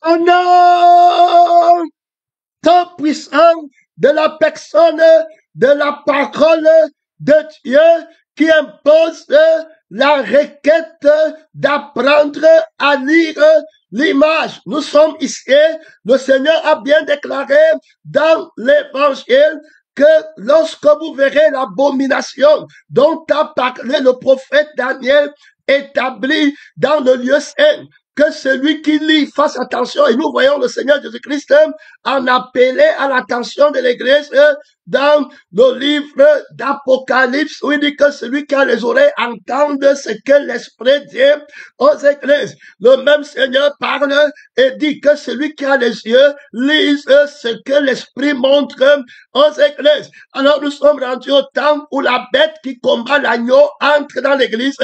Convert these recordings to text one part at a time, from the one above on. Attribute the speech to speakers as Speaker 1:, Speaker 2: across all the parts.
Speaker 1: Au nom tant puissant de la personne, de la parole de Dieu qui impose la requête d'apprendre à lire l'image. Nous sommes ici, le Seigneur a bien déclaré dans l'évangile que lorsque vous verrez l'abomination dont a parlé le prophète Daniel établi dans le lieu saint, que celui qui lit fasse attention. Et nous voyons le Seigneur Jésus-Christ en appeler à l'attention de l'Église dans le livre d'Apocalypse, où il dit que celui qui a les oreilles entende ce que l'Esprit dit aux églises. Le même Seigneur parle et dit que celui qui a les yeux lise ce que l'Esprit montre aux églises. Alors nous sommes rendus au temps où la bête qui combat l'agneau entre dans l'église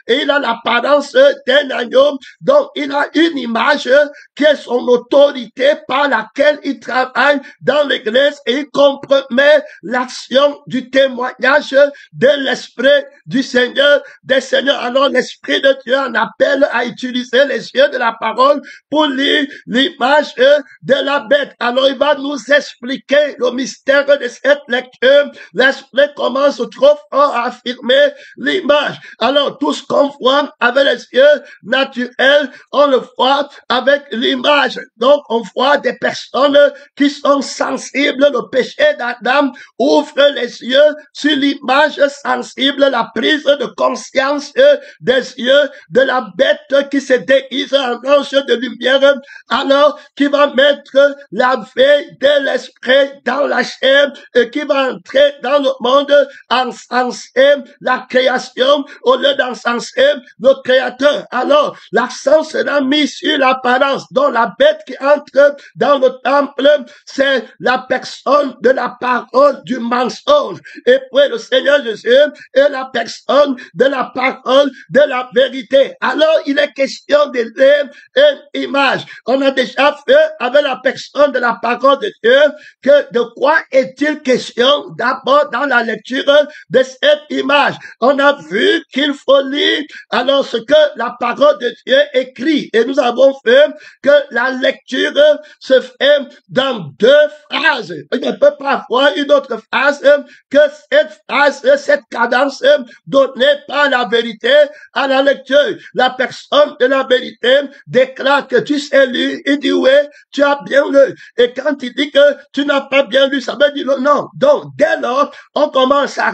Speaker 1: et il a l'apparence d'un agneau, donc il a une image qui est son autorité par laquelle il travaille dans l'église et il compromet l'action du témoignage de l'Esprit du Seigneur, des Seigneurs. Alors l'Esprit de Dieu en appelle à utiliser les yeux de la parole pour lire l'image de la bête. Alors il va nous expliquer le mystère de cette lecture. L'Esprit commence trop fort à affirmer l'image. Alors tout ce qu'on voit avec les yeux naturels, on le voit avec l'image. Donc on voit des personnes qui sont sensibles. Le péché d'Adam ouvre les yeux sur l'image sensible, la prise de conscience des yeux de la bête qui se déguise en ange de lumière, alors qui va mettre la veille de l'esprit dans la chair et qui va entrer dans le monde encenser la création au lieu d'encenser le créateur. Alors l'accent sera mis sur l'apparence, dont la bête qui entre dans le temple, c'est la personne de la parole du mensonge. Et puis le Seigneur Jésus est la personne de la parole de la vérité. Alors il est question de lire une image. On a déjà fait avec la personne de la parole de Dieu que de quoi est-il question d'abord dans la lecture de cette image. On a vu qu'il faut lire alors ce que la parole de Dieu écrit. Et nous avons fait que la lecture se fait dans deux phrases. Il ne peut pas avoir une autre phrase que cette phrase, cette cadence donnée par la vérité à la lecture. La personne de la vérité déclare que tu sais lire, il dit oui, tu as bien lu. Et quand il dit que tu n'as pas bien lu, ça veut dire non. Donc, dès lors, on commence à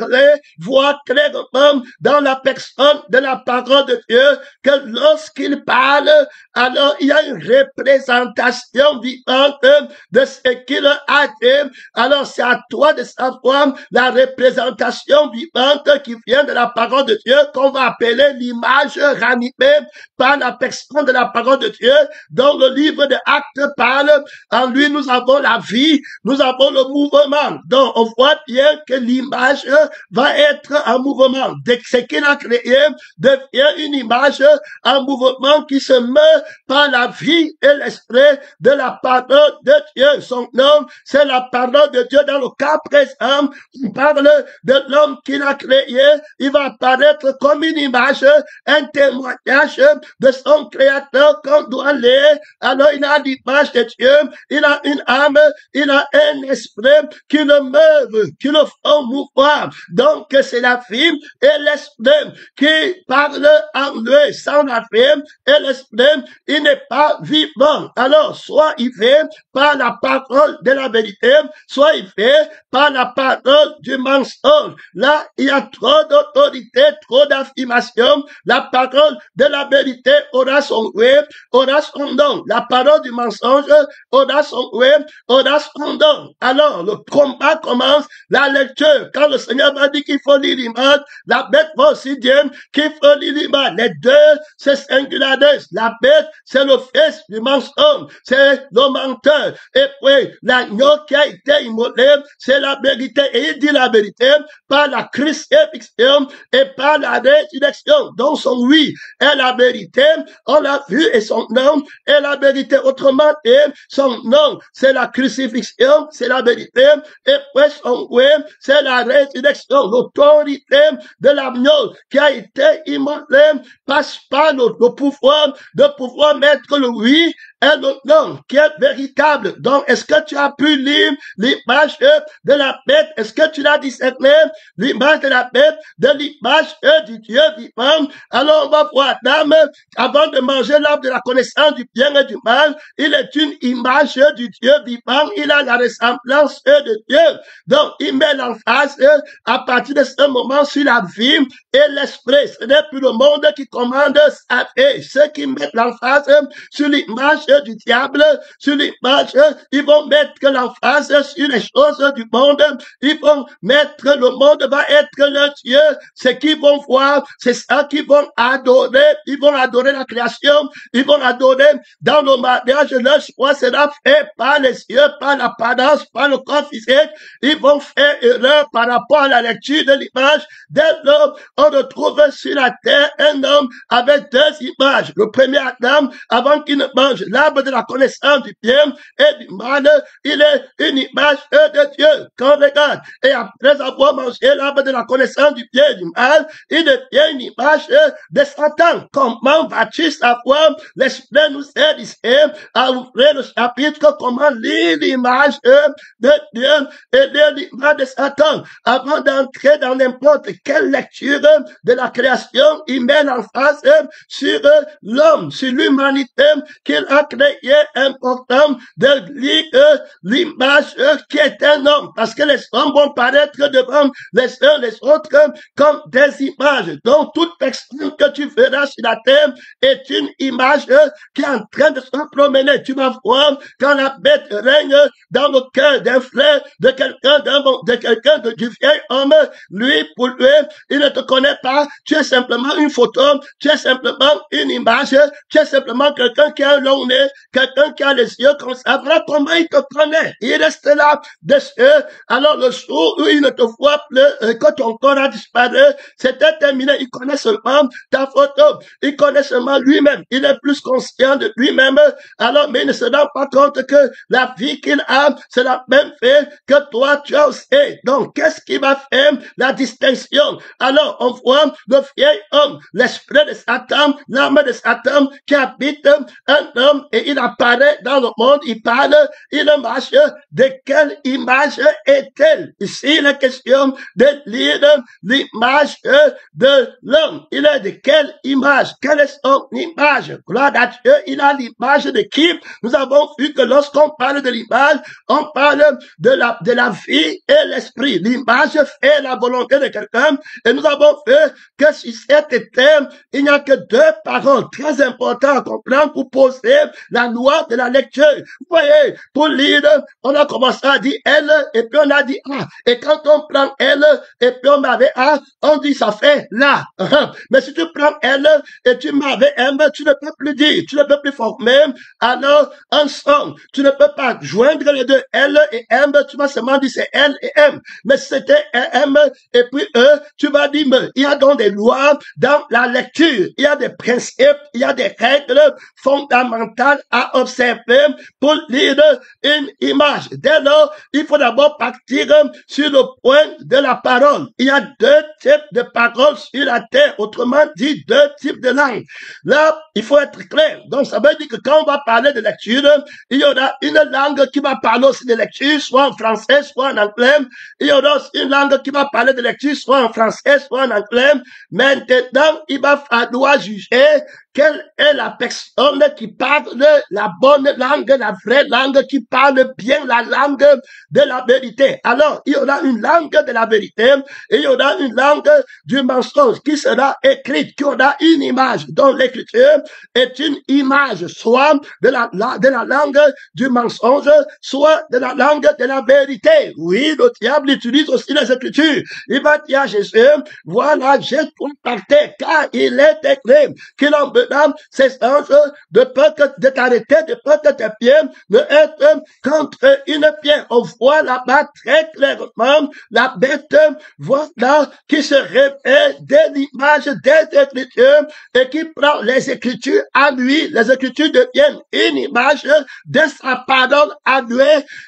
Speaker 1: voir clairement dans la personne de la parole de Dieu que lorsqu'il parle, alors il y a une représentation vivante de ce qu'il a dit. Alors c'est à toi de savoir la représentation vivante qui vient de la parole de Dieu qu'on va appeler l'image ranimée par la personne de la parole de Dieu, dont le livre de Actes parle. En lui, nous avons la vie, nous avons le mouvement. Donc, on voit bien que l'image va être en mouvement. Dès que ce qu'il a créé devient une image en mouvement qui se meut par la vie et l'esprit de la parole de Dieu. Son nom, c'est la parole de Dieu. Dans le cas présent, on parle de l'homme qu'il a créé. Il va apparaître comme une image, un témoignage de son créateur qu'on doit lire. Alors, il a l'image de Dieu, il a une âme, il a un esprit qui le meut, qui le font mouvoir. Donc, c'est la vie et l'esprit qui parle en lui. Sans la vie et l'esprit, il n'est pas vivant. Alors, soit il fait par la parole de la vérité, soit il fait par la parole du mensonge. Là, il y a trop d'autorité, trop d'affirmation. La parole de la vérité aura son oui, aura son don. La parole du mensonge aura son oui, aura son don. Alors, le combat commence, la lecture. Quand le Seigneur va dire qu'il faut lire l'image, la bête va aussi dire qu'il faut lire l'image. Les deux, c'est singularis. La bête, c'est le fils du mensonge, c'est le menteur. Et puis, l'agneau qui a été immolé, c'est la vérité. Et il dit la vérité par la crucifixion et par la résurrection. Donc, son oui est la vérité. On l'a vu et son nom est la vérité. Autrement dit, son nom, c'est la crucifixion, c'est la vérité. Et puis, son oui, c'est la résurrection. L'autorité de l'agneau qui a été immolé passe par le pouvoir de pouvoir mettre le oui un autre nom qui est véritable. Donc, est-ce que tu as pu lire l'image de la bête? Est-ce que tu l'as discerné? L'image de la bête, de l'image du Dieu vivant. Alors, on va voir Adam, avant de manger l'arbre de la connaissance du bien et du mal, il est une image du Dieu vivant. Il a la ressemblance de Dieu. Donc, il met l'emphase à partir de ce moment sur la vie et l'esprit. Ce n'est plus le monde qui commande sa vie. Ceux qui mettent l'emphase sur l'image du diable, sur l'image, ils vont mettre l'emphase sur les choses du monde. Ils vont mettre, le monde va être le Dieu. Ce qu'ils vont voir, c'est ça qu'ils vont adorer. Ils vont adorer la création. Ils vont adorer dans le mariage. Leur choix sera fait par les yeux, par l'apparence, par le corps physique. Ils vont faire erreur par rapport à la lecture de l'image. Dès lors, on retrouve sur la terre un homme avec deux images. Le premier Adam, avant qu'il ne mange l'arbre de la connaissance du bien et du mal, il est une image de Dieu. Quand on regarde, et après avoir mangé l'arbre de la connaissance du bien et du mal, il devient une image de Satan. Comment vas-tu savoir? L'Esprit nous aide ici à ouvrir le chapitre, comment lire l'image de Dieu et lire l'image de Satan. Avant d'entrer dans n'importe quelle lecture de la création, il met l'emphase sur l'homme, sur l'humanité qu'il a créé, important de lire l'image qui est un homme, parce que les hommes vont paraître devant les uns les autres comme des images. Donc, toute personne que tu verras sur la terre est une image qui est en train de se promener. Tu vas voir quand la bête règne dans le cœur d'un frère, de quelqu'un du vieil homme, lui, pour lui, il ne te connaît pas, tu es simplement une photo, tu es simplement une image, tu es simplement quelqu'un qui a un long nez, quelqu'un qui a les yeux comme ça. Voilà comment il te connaît. Il reste là dessus. Alors le jour où il ne te voit plus, que ton corps a disparu, c'était terminé. Il connaît seulement ta photo. Il connaît seulement lui-même. Il est plus conscient de lui-même. Alors, mais il ne se rend pas compte que la vie qu'il a, c'est la même vie que toi, tu as aussi. Donc, qu'est-ce qui va faire la distinction? Alors, on voit le vieil homme, l'esprit de Satan, l'âme de Satan qui habite un homme et il apparaît dans le monde, il parle, il marche. De quelle image est-elle? Ici, il est question de lire l'image de l'homme. Il est de quelle image? Quelle est son image? Gloire à Dieu, il a l'image de qui? Nous avons vu que lorsqu'on parle de l'image, on parle de la vie et l'esprit. L'image fait la volonté de quelqu'un et nous avons vu que sur cette terre, il n'y a que deux paroles très importantes à comprendre pour poser la loi de la lecture. Vous voyez, pour lire, on a commencé à dire elle et puis on a dit A. Et quand on prend elle et puis on m'avait A, on dit ça fait là. Mais si tu prends elle et tu m'avais M, tu ne peux plus dire, tu ne peux plus former alors un son. Tu ne peux pas joindre les deux L et M, tu vas seulement dire c'est L et M. Mais si c'était M et puis E, tu vas dire me. Il y a donc des lois dans la lecture, il y a des principes, il y a des règles fondamentales à observer pour lire une image. Dès lors, il faut d'abord partir sur le point de la parole. Il y a deux types de paroles sur la terre, autrement dit deux types de langues. Là, il faut être clair. Donc, ça veut dire que quand on va parler de lecture, il y aura une langue qui va parler aussi de lecture, soit en français, soit en anglais. Il y aura aussi une langue qui va parler de lecture, soit en français, soit en anglais. Maintenant, il va falloir juger quelle est la personne qui parle la bonne langue, la vraie langue, qui parle bien la langue de la vérité. Alors, il y aura une langue de la vérité et il y aura une langue du mensonge qui sera écrite, qui aura une image. Donc, l'écriture est une image, soit de la langue du mensonge, soit de la langue de la vérité. Oui, le diable utilise aussi les écritures. Il va dire à Jésus, voilà, j'ai tout par terre, car il est écrit qu'il en ces anges de peur de t'arrêter, de peur que tes pieds ne être contre une pierre. On voit là-bas très clairement la bête, voilà, qui se révèle de l'image des Écritures et qui prend les Écritures à lui. Les Écritures deviennent une image de sa parole à lui.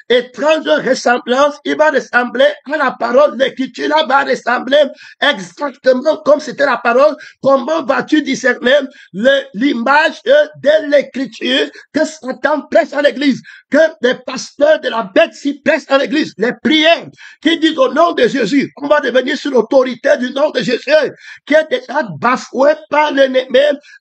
Speaker 1: Étrange ressemblance, il va ressembler à la parole. L'Écriture là va ressembler exactement comme c'était la parole. Comment vas-tu discerner l'image de l'écriture? Jésus que Satan presse à l'église, que les pasteurs de la bête s'y pressent à l'église, les prières qui disent au nom de Jésus, on va devenir sous l'autorité du nom de Jésus, qui est déjà bafoué par l'ennemi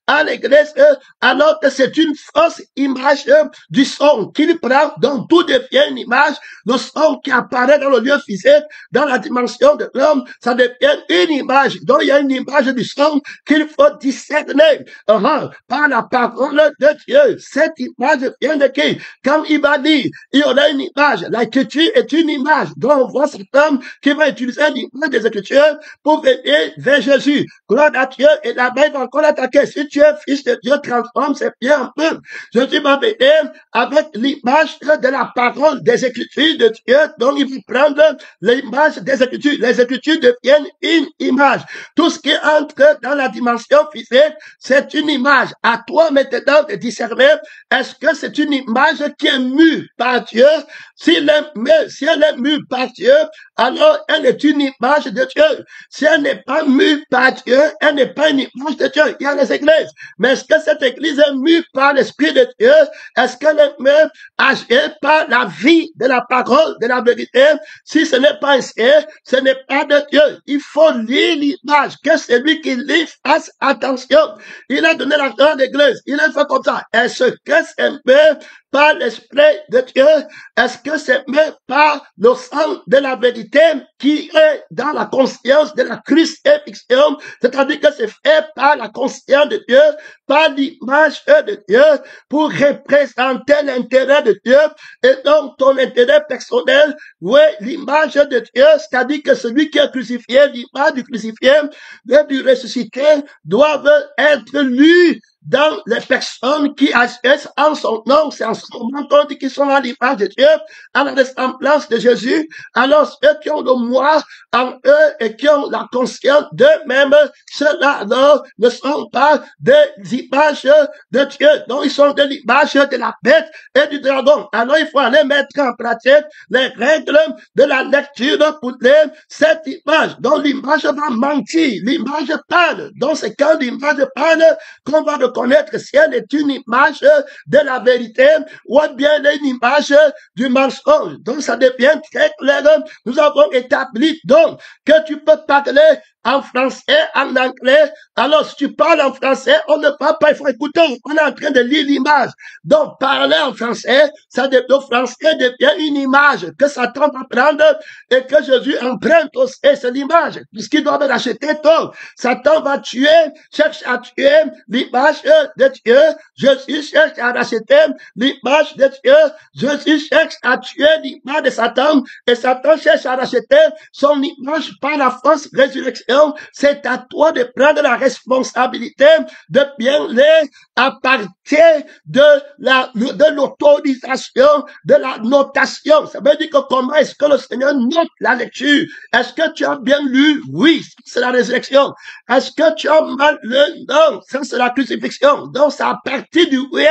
Speaker 1: à l'église, alors que c'est une fausse image du son qu'il prend, dont tout devient une image, le son qui apparaît dans le lieu physique, dans la dimension de l'homme, ça devient une image, donc il y a une image du son qu'il faut discerner par la parole de Dieu. Cette image vient de qui? Quand il va dire, il y aura une image, l'écriture est une image, donc on voit cet homme qui va utiliser l'image des Écritures pour venir vers Jésus. Gloire à Dieu, et là-bas, il va encore l'attaquer. Si tu es fils de Dieu, transforme ses pieds en feu. Jésus va venir avec l'image de la parole des Écritures de Dieu, donc il va prendre l'image des Écritures. Les Écritures deviennent une image. Tout ce qui entre dans la dimension physique, c'est une image. À toi maintenant de discerner, est-ce que c'est une image qui est mue par Dieu? Si elle est mue par Dieu, alors elle est une image de Dieu. Si elle n'est pas mue par Dieu, elle n'est pas une image de Dieu. Il y a les églises. Mais est-ce que cette église est mue par l'Esprit de Dieu? Est-ce qu'elle est mue par la vie de la parole, de la vérité? Si ce n'est pas ainsi, ce n'est pas de Dieu. Il faut lire l'image, que celui qui lit fasse attention. Il a donné l'argent à l'église. Il a fait comme ça. Est-ce que c'est mû par l'Esprit de Dieu? Est-ce que c'est même par le sang de la vérité qui est dans la conscience de la crucifixion? C'est-à-dire que c'est fait par la conscience de Dieu, par l'image de Dieu, pour représenter l'intérêt de Dieu, et donc ton intérêt personnel, oui, l'image de Dieu, c'est-à-dire que celui qui est crucifié, l'image du crucifié et du ressuscité doivent être lus dans les personnes qui agissent en son nom. C'est en ce moment qu'on dit qu'ils sont à l'image de Dieu, à la ressemblance de Jésus. Alors ceux qui ont le moi en eux et qui ont la conscience d'eux-mêmes, ceux-là alors ne sont pas des images de Dieu. Donc ils sont de l'image de la bête et du dragon. Alors il faut aller mettre en pratique les règles de la lecture pour lire cette image. Donc l'image va mentir, l'image parle. Donc c'est quand l'image parle qu'on va connaître si elle est une image de la vérité ou bien elle est une image du mensonge. Donc ça devient très clair. Nous avons établi donc que tu peux parler en français, en anglais. Alors, si tu parles en français, on ne parle pas, il faut écouter. On est en train de lire l'image. Donc, parler en français, le français devient une image que Satan va prendre et que Jésus emprunte aussi. C'est l'image, puisqu'il doit me racheter tout. Satan va tuer, cherche à tuer l'image de Dieu. Jésus cherche à racheter l'image de Dieu. Jésus cherche à tuer l'image de Satan et Satan cherche à racheter son image par la fausse résurrection. C'est à toi de prendre la responsabilité de bien lire à partir de l'autorisation, de la notation. Ça veut dire que comment est-ce que le Seigneur note la lecture? Est-ce que tu as bien lu? Oui, c'est la résurrection. Est-ce que tu as mal lu? Non, ça c'est la crucifixion. Donc c'est à partir du oui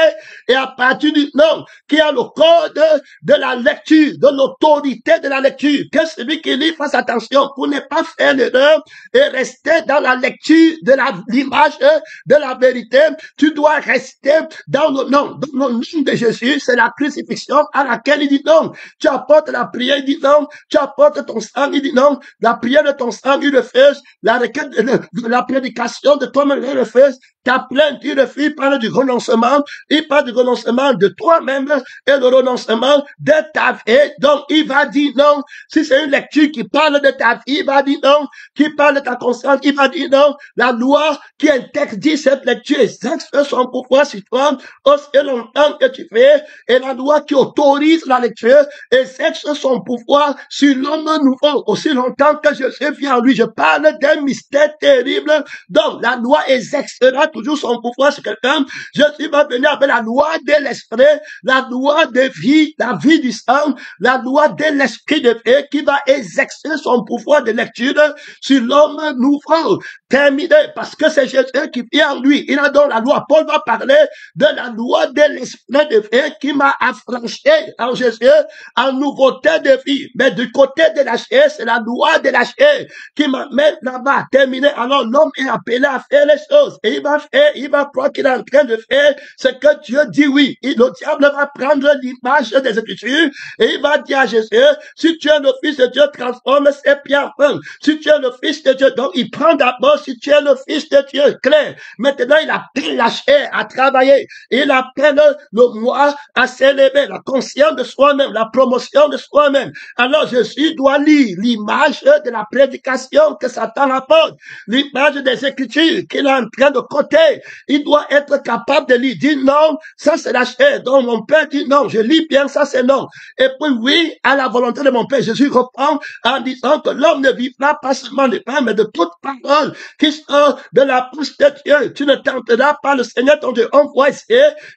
Speaker 1: et à partir du non qui a le code de la lecture, de l'autorité de la lecture. Que celui qui lit fasse attention pour ne pas faire l'erreur et rester dans la lecture de l'image de la vérité. Tu dois rester dans le nom. Dans le nom de Jésus, c'est la crucifixion à laquelle il dit non. Tu apportes la prière, il dit non. Tu apportes ton sang, il dit non. La prière de ton sang, il refuse. La requête de la prédication de toi-même, il refuse. Ta plainte, il refuse. Il parle du renoncement. Il parle du renoncement de toi-même et le renoncement de ta vie. Donc, il va dire non. Si c'est une lecture qui parle de ta vie, il va dire non. Qui parle de ta conscience, il va dire non. La loi qui interdit cette lecture exerce son pouvoir sur toi aussi longtemps que tu fais. Et la loi qui autorise la lecture exerce son pouvoir sur l'homme nouveau aussi longtemps que je viens en lui. Je parle d'un mystère terrible. Donc, la loi exercera toujours son pouvoir sur quelqu'un. Jésus va venir avec la loi de l'esprit, la loi de vie, la vie du sang, la loi de l'esprit de vie qui va exercer son pouvoir de lecture sur l'homme nouveau. Terminé, parce que c'est Jésus qui vient en lui. Il a donc la loi. Paul va parler de la loi de l'esprit de vie qui m'a affranchi en Jésus en nouveauté de vie. Mais du côté de la chair, c'est la loi de la chair qui m'amène là-bas. Terminé. Alors l'homme est appelé à faire les choses. Et il va faire, il va croire qu'il est en train de faire ce que Dieu dit oui. Et le diable va prendre l'image des Écritures et il va dire à Jésus, si tu es le Fils de Dieu, transforme ces pierres en pain. Si tu es le Fils de Dieu, donc il prend d'abord si tu es le Fils de Dieu, clair. Maintenant, il appelle la chair à travailler. Il appelle le moi à s'élever, la conscience de soi-même, la promotion de soi-même. Alors, Jésus doit lire l'image de la prédication que Satan apporte, l'image des Écritures qu'il est en train de coter. Il doit être capable de lire, dire non, ça c'est la chair. Donc, mon Père dit non, je lis bien, ça c'est non. Et puis, oui, à la volonté de mon Père, Jésus reprend en disant que l'homme ne vivra pas seulement de pain, mais de toute parole qui sort de la bouche de Dieu. Tu ne tenteras pas le Seigneur ton Dieu. On voit ici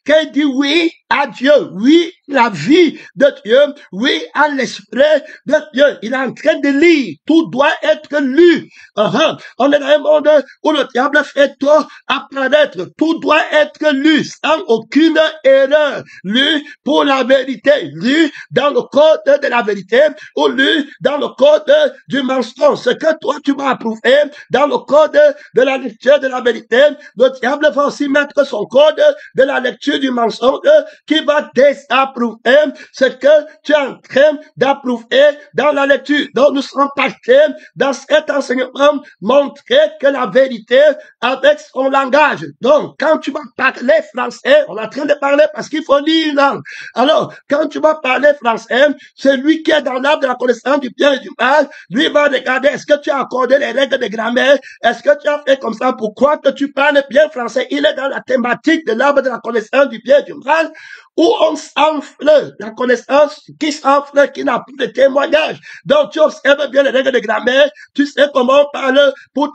Speaker 1: qu'il dit oui à Dieu, oui la vie de Dieu, oui à l'esprit de Dieu. Il est en train de lire. Tout doit être lu. On est dans un monde où le diable fait tout apparaître. Tout doit être lu sans aucune erreur. Lu pour la vérité. Lu dans le code de la vérité ou lu dans le code du mensonge. Ce que toi tu vas approuver dans le code de la lecture de la vérité, le diable va aussi mettre son code de la lecture du mensonge qui va désapprouver ce que tu es en train d'approuver dans la lecture. Donc nous sommes partis dans cet enseignement montrer que la vérité avec son langage. Donc quand tu vas parler français, on est en train de parler parce qu'il faut lire une langue. Alors quand tu vas parler français, celui qui est dans l'arbre de la connaissance du bien et du mal, lui va regarder, est-ce que tu as accordé les règles de grammaire? Est-ce que tu as fait comme ça pour croire que tu parles bien français? Il est dans la thématique de l'arbre de la connaissance du bien et du mal, où on s'enfle, la connaissance qui s'enfle, qui n'a plus de témoignage. Donc, tu observes bien les règles de grammaire, tu sais comment on parle pour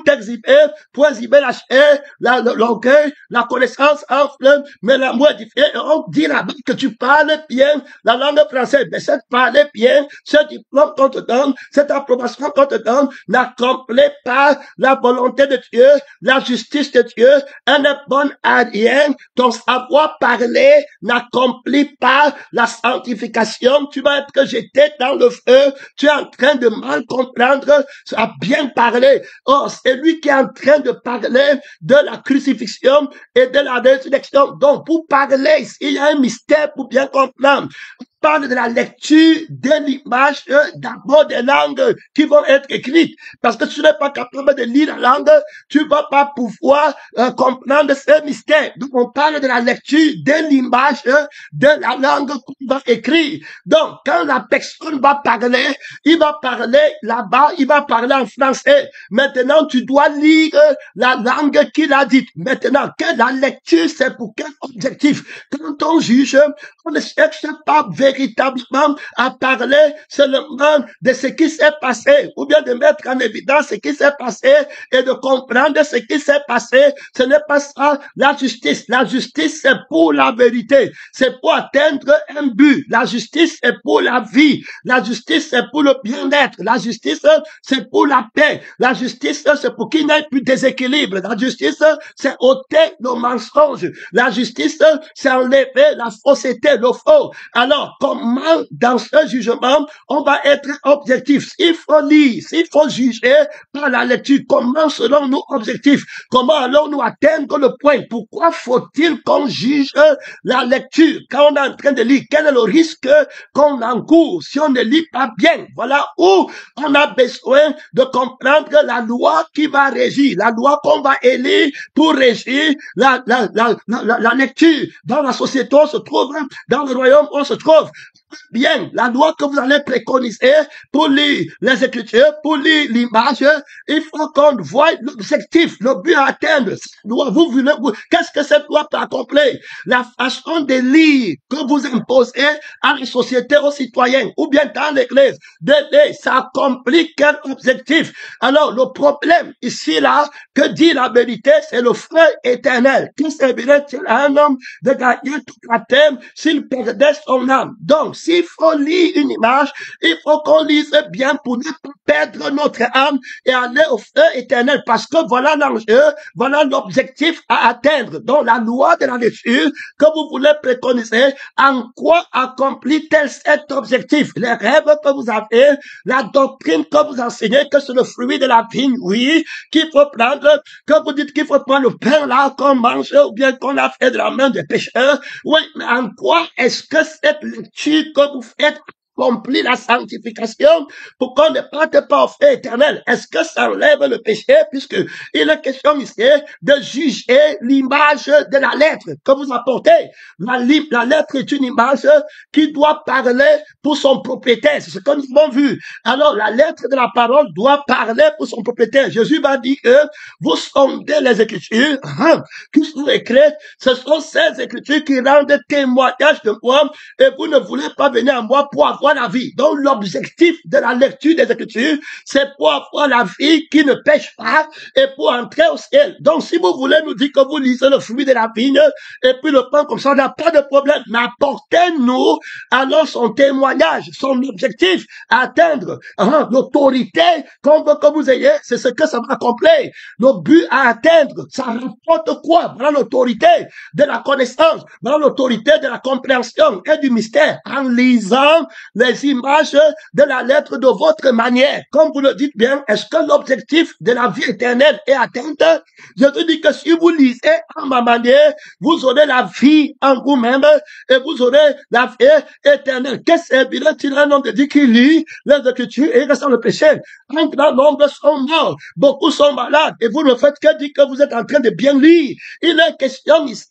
Speaker 1: t'exhiber, pour exhiber la chair, l'orgueil, la connaissance enfle, mais la modifiée, on dit là-bas que tu parles bien la langue française. Mais cette parler bien, ce diplôme qu'on te donne, cette approbation qu'on te donne, n'accomplit pas la volonté de Dieu, la justice de Dieu, elle n'est bonne à rien. Ton savoir parler n'accomplit pas la sanctification, tu vas être jeté dans le feu, tu es en train de mal comprendre, à bien parler. Or, c'est lui qui est en train de parler de la crucifixion et de la résurrection. Donc, pour parler, il y a un mystère pour bien comprendre. Parle de la lecture de l'image, d'abord des langues qui vont être écrites. Parce que si tu n'es pas capable de lire la langue, tu vas pas pouvoir comprendre ce mystère. Donc, on parle de la lecture de l'image de la langue qu'on va écrire. Donc, quand la personne va parler, il va parler là-bas, il va parler en français. Maintenant, tu dois lire la langue qu'il a dite. Maintenant, que la lecture, c'est pour quel objectif? Quand on juge, on ne cherche pas véritablement à parler seulement de ce qui s'est passé, ou bien de mettre en évidence ce qui s'est passé et de comprendre ce qui s'est passé. Ce n'est pas ça la justice. La justice, c'est pour la vérité. C'est pour atteindre un but. La justice, c'est pour la vie. La justice, c'est pour le bien-être. La justice, c'est pour la paix. La justice, c'est pour qu'il n'y ait plus de déséquilibre. La justice, c'est ôter le mensonge. La justice, c'est enlever la fausseté, le faux. Alors, comment dans ce jugement, on va être objectif? S'il faut lire, s'il faut juger par la lecture, comment selon nous objectifs? Comment allons-nous atteindre le point? Pourquoi faut-il qu'on juge la lecture quand on est en train de lire? Quel est le risque qu'on encourt si on ne lit pas bien? Voilà où on a besoin de comprendre la loi qui va régir, la loi qu'on va élire pour régir la lecture. Dans la société, on se trouve, dans le royaume, on se trouve. Bien, la loi que vous allez préconiser pour lire les Écritures, pour lire l'image, il faut qu'on voie l'objectif, le but à atteindre. Qu'est-ce que cette loi peut accomplir? La façon de lire que vous imposez à la société, aux citoyens, ou bien dans l'Église, ça accomplit quel objectif? Alors, le problème ici, là, que dit la vérité, c'est le feu éternel. Qui servirait-il à un homme de gagner toute la terre s'il perdait son âme? Donc, s'il faut lire une image, il faut qu'on lise bien pour ne pas perdre notre âme et aller au feu éternel, parce que voilà l'enjeu, voilà l'objectif à atteindre. Donc la loi de la lecture que vous voulez préconiser, en quoi accomplit-elle cet objectif? Les rêves que vous avez, la doctrine que vous enseignez, que c'est le fruit de la vigne, oui, qu'il faut prendre, que vous dites qu'il faut prendre le pain là qu'on mange, ou bien qu'on a fait de la main des pécheurs. Oui, mais en quoi est-ce que cette lecture que vous faites accomplit la sanctification pour qu'on ne parte pas au feu éternel? Est-ce que ça enlève le péché, puisque il est question ici de juger l'image de la lettre que vous apportez? La lettre est une image qui doit parler pour son propriétaire. C'est ce que nous avons vu. Alors, la lettre de la parole doit parler pour son propriétaire. Jésus m'a dit que vous sondez les Écritures qui sont écrites. Ce sont ces Écritures qui rendent témoignage de moi et vous ne voulez pas venir à moi pour avoir la vie. Donc, l'objectif de la lecture des Écritures, c'est pour avoir la vie qui ne pêche pas et pour entrer au ciel. Donc, si vous voulez nous dire que vous lisez le fruit de la vigne et puis le pain comme ça, on n'a pas de problème. Mais apportez-nous alors son témoignage, son objectif à atteindre. L'autorité qu'on veut que vous ayez, c'est ce que ça va accomplir. Le but à atteindre, ça rapporte quoi? Voilà l'autorité de la connaissance, voilà l'autorité de la compréhension et du mystère en lisant les images de la lettre de votre manière. Comme vous le dites bien, est-ce que l'objectif de la vie éternelle est atteinte? Je te dis que si vous lisez à ma manière, vous aurez la vie en vous-même et vous aurez la vie éternelle. Qu'est-ce que c'est un homme de Dieu qui lit les Écritures et reste dans le péché? Un grand nombre sont morts, beaucoup sont malades et vous ne faites que dire que vous êtes en train de bien lire. Il est question ici,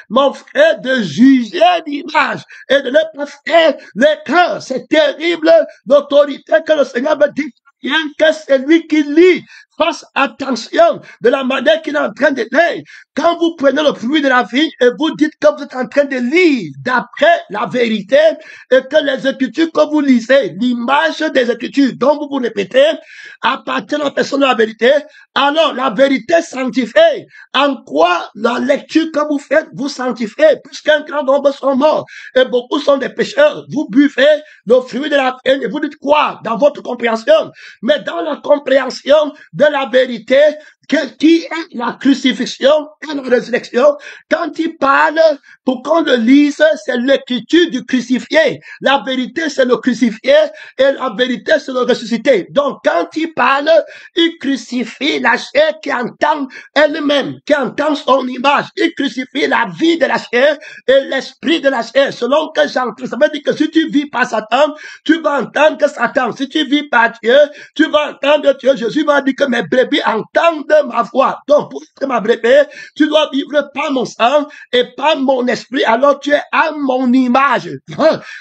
Speaker 1: mon frère, de juger l'image et de ne pas faire l'écran. C'est terrible l'autorité que le Seigneur me dit. Rien que c'est lui qui lit. Fasse attention de la manière qu'il est en train de lire. Quand vous prenez le fruit de la vie et vous dites que vous êtes en train de lire d'après la vérité et que les Écritures que vous lisez, l'image des Écritures dont vous vous répétez, appartient à la personne de la vérité, alors la vérité sanctifie. En quoi la lecture que vous faites vous sanctifie? Puisqu'un grand nombre sont morts et beaucoup sont des pécheurs. Vous buvez le fruit de la vie et vous dites quoi dans votre compréhension? Mais dans la compréhension de la vérité, qui est la crucifixion et la résurrection, quand il parle, pour qu'on le lise, c'est l'écriture du crucifié. La vérité, c'est le crucifié et la vérité, c'est le ressuscité. Donc, quand il parle, il crucifie la chair qui entend elle-même, qui entend son image. Il crucifie la vie de la chair et l'esprit de la chair. Selon que j'entends, ça veut dire que si tu vis par Satan, tu vas entendre que Satan. Si tu vis par Dieu, tu vas entendre Dieu. Jésus m'a dit que mes brebis entendent ma voix. Donc, pour être ma brebis, tu dois vivre par mon sang et par mon esprit. Alors, tu es à mon image.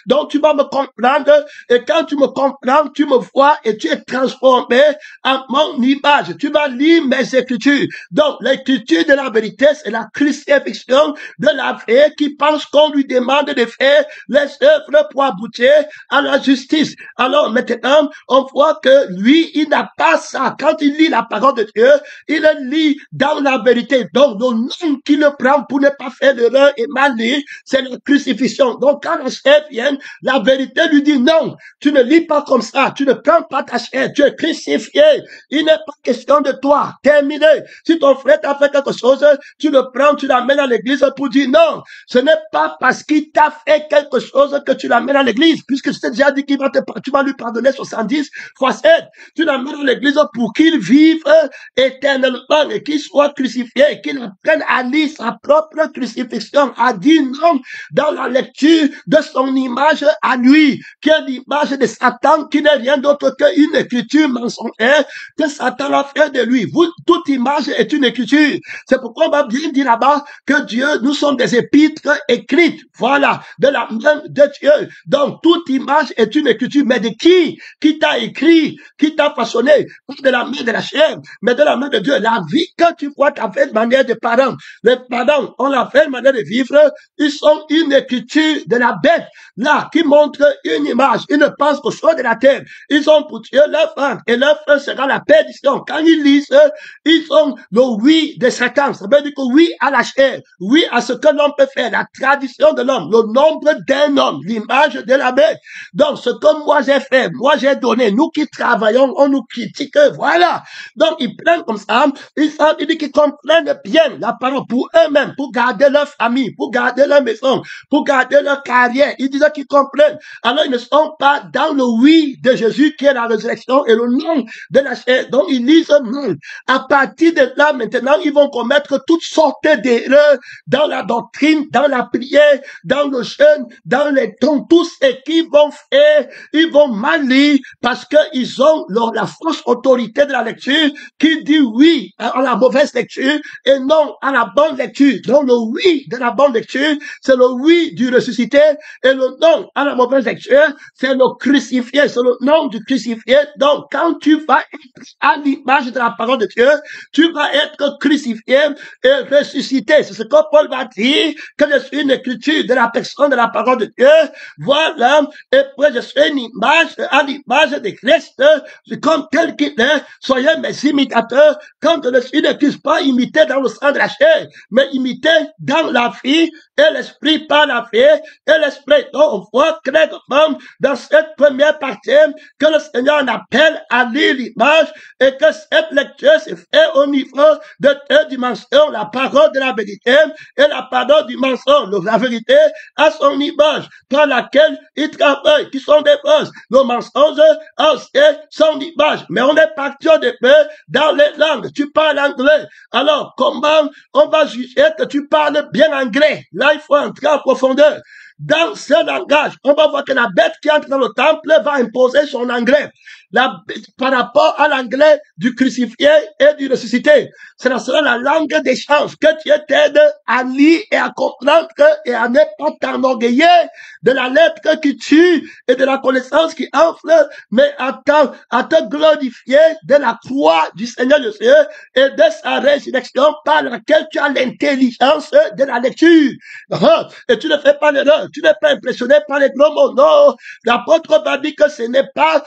Speaker 1: Donc, tu vas me comprendre. Et quand tu me comprends, tu me vois et tu es transformé en mon image. Tu vas lire mes écritures. Donc, l'écriture de la vérité, c'est la crucifixion de la vraie qui pense qu'on lui demande de faire les œuvres pour aboutir à la justice. Alors, maintenant, on voit que lui, il n'a pas ça. Quand il lit la parole de Dieu, il lit dans la vérité. Donc, le nom qu'il prend pour ne pas faire l'erreur et mal lire, c'est la crucifixion. Donc, quand la chair vient, la vérité lui dit non, tu ne lis pas comme ça, tu ne prends pas ta chair, tu es crucifié. Il n'est pas question de toi. Terminé. Si ton frère t'a fait quelque chose, tu le prends, tu l'amènes à l'église pour dire non. Ce n'est pas parce qu'il t'a fait quelque chose que tu l'amènes à l'église, puisque je t'ai déjà dit qu'il va tu vas lui pardonner 70 fois 7. Tu l'amènes à l'église pour qu'il vive éternellement et qu'il soit crucifié, et qu'il apprenne à lire sa propre crucifixion, à dire non dans la lecture de son image à lui, qui est l'image de Satan, qui n'est rien d'autre qu'une écriture mensongère que Satan a fait de lui. Toute image est une écriture. C'est pourquoi on va bien dire là-bas que Dieu, nous sommes des épîtres écrites, voilà, de la main de Dieu. Donc, toute image est une écriture. Mais de qui? Qui t'a écrit? Qui t'a façonné? Pas de la main de la chair, mais de la main de Dieu. Dieu. La vie que tu vois, ta belle manière de parents. Les parents ont la belle manière de vivre. Ils sont une écriture de la bête, là, qui montre une image. Ils ne pensent qu'aux choses de la terre. Ils ont pour Dieu leur fin, et leur fin sera la perdition. Quand ils lisent, ils ont le oui de Satan. Ça veut dire que oui à la chair, oui à ce que l'homme peut faire, la tradition de l'homme, le nombre d'un homme, l'image de la bête. Donc, ce que moi j'ai fait, moi j'ai donné, nous qui travaillons, on nous critique, voilà. Donc, ils prennent comme ça, ils disent qu'ils comprennent bien la parole pour eux-mêmes, pour garder leur famille, pour garder leur maison, pour garder leur carrière. Ils disent qu'ils comprennent. Alors, ils ne sont pas dans le oui de Jésus qui est la résurrection et le non de la chair. Donc, ils lisent non. À partir de là, maintenant, ils vont commettre toutes sortes d'erreurs dans la doctrine, dans la prière, dans le jeûne, dans les dons, tout ce qu'ils vont faire, ils vont mal lire parce qu'ils ont la fausse autorité de la lecture qui dit oui à la mauvaise lecture et non à la bonne lecture. Donc le oui de la bonne lecture, c'est le oui du ressuscité et le non à la mauvaise lecture, c'est le crucifié, c'est le non du crucifié. Donc quand tu vas être à l'image de la parole de Dieu, tu vas être crucifié et ressuscité. C'est ce que Paul va dire, que je suis une écriture de la personne de la parole de Dieu. Voilà, et puis je suis une image, à l'image de Christ, comme tel qu'il est. Soyez mes imitateurs, quand je ne suis ne puisse pas imiter dans le sang de la chair, mais imiter dans la vie et l'esprit par la vie et l'esprit. Donc on voit clairement dans cette première partie que le Seigneur en appelle à lire l'image et que cette lecture se fait au niveau de deux dimensions, la parole de la vérité et la parole du mensonge. La vérité à son image par laquelle il travaille, qui sont des choses. Le mensonge a aussi son image. Mais on est parti au début dans les langues. Tu parles anglais. Alors, comment on va juger que tu parles bien anglais? Là, il faut entrer en profondeur. Dans ce langage, on va voir que la bête qui entre dans le temple va imposer son anglais. Par rapport à l'anglais du crucifié et du ressuscité. Ce sera la langue d'échange que Dieu t'aide à lire et à comprendre et à ne pas t'enorgueillir de la lettre qui tue et de la connaissance qui enfle, mais à te glorifier de la croix du Seigneur Jésus et de sa résurrection par laquelle tu as l'intelligence de la lecture. Et tu ne fais pas l'erreur, tu n'es pas impressionné par les gros mots. Non, l'apôtre va dire que ce n'est pas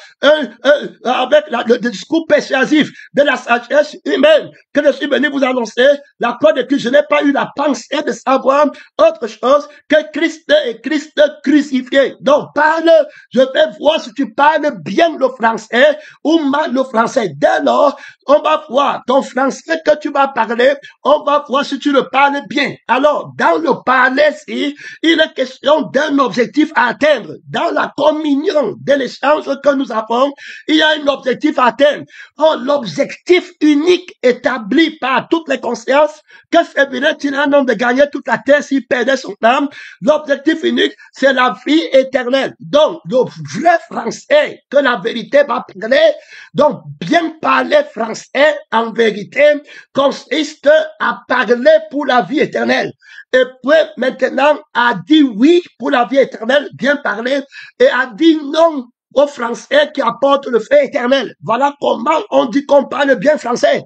Speaker 1: avec le discours persuasif de la sagesse humaine que je suis venu vous annoncer la croix de Christ. Je n'ai pas eu la pensée de savoir autre chose que Christ et Christ crucifié. Donc parle, je vais voir si tu parles bien le français ou mal le français. Dès lors, on va voir ton français que tu vas parler, on va voir si tu le parles bien. Alors, dans le parler, il est question d'un objectif à atteindre. Dans la communion de l'échange que nous avons, il y a un objectif à atteindre. Oh, l'objectif unique établi par toutes les consciences, que servirait-il un homme de gagner toute la terre s'il perdait son âme? L'objectif unique, c'est la vie éternelle. Donc, le vrai français que la vérité va parler, donc bien parler français en vérité consiste à parler pour la vie éternelle. Et puis maintenant, à dire oui pour la vie éternelle, bien parler, et à dire non aux Français qui apportent le fait éternel. Voilà comment on dit qu'on parle bien français.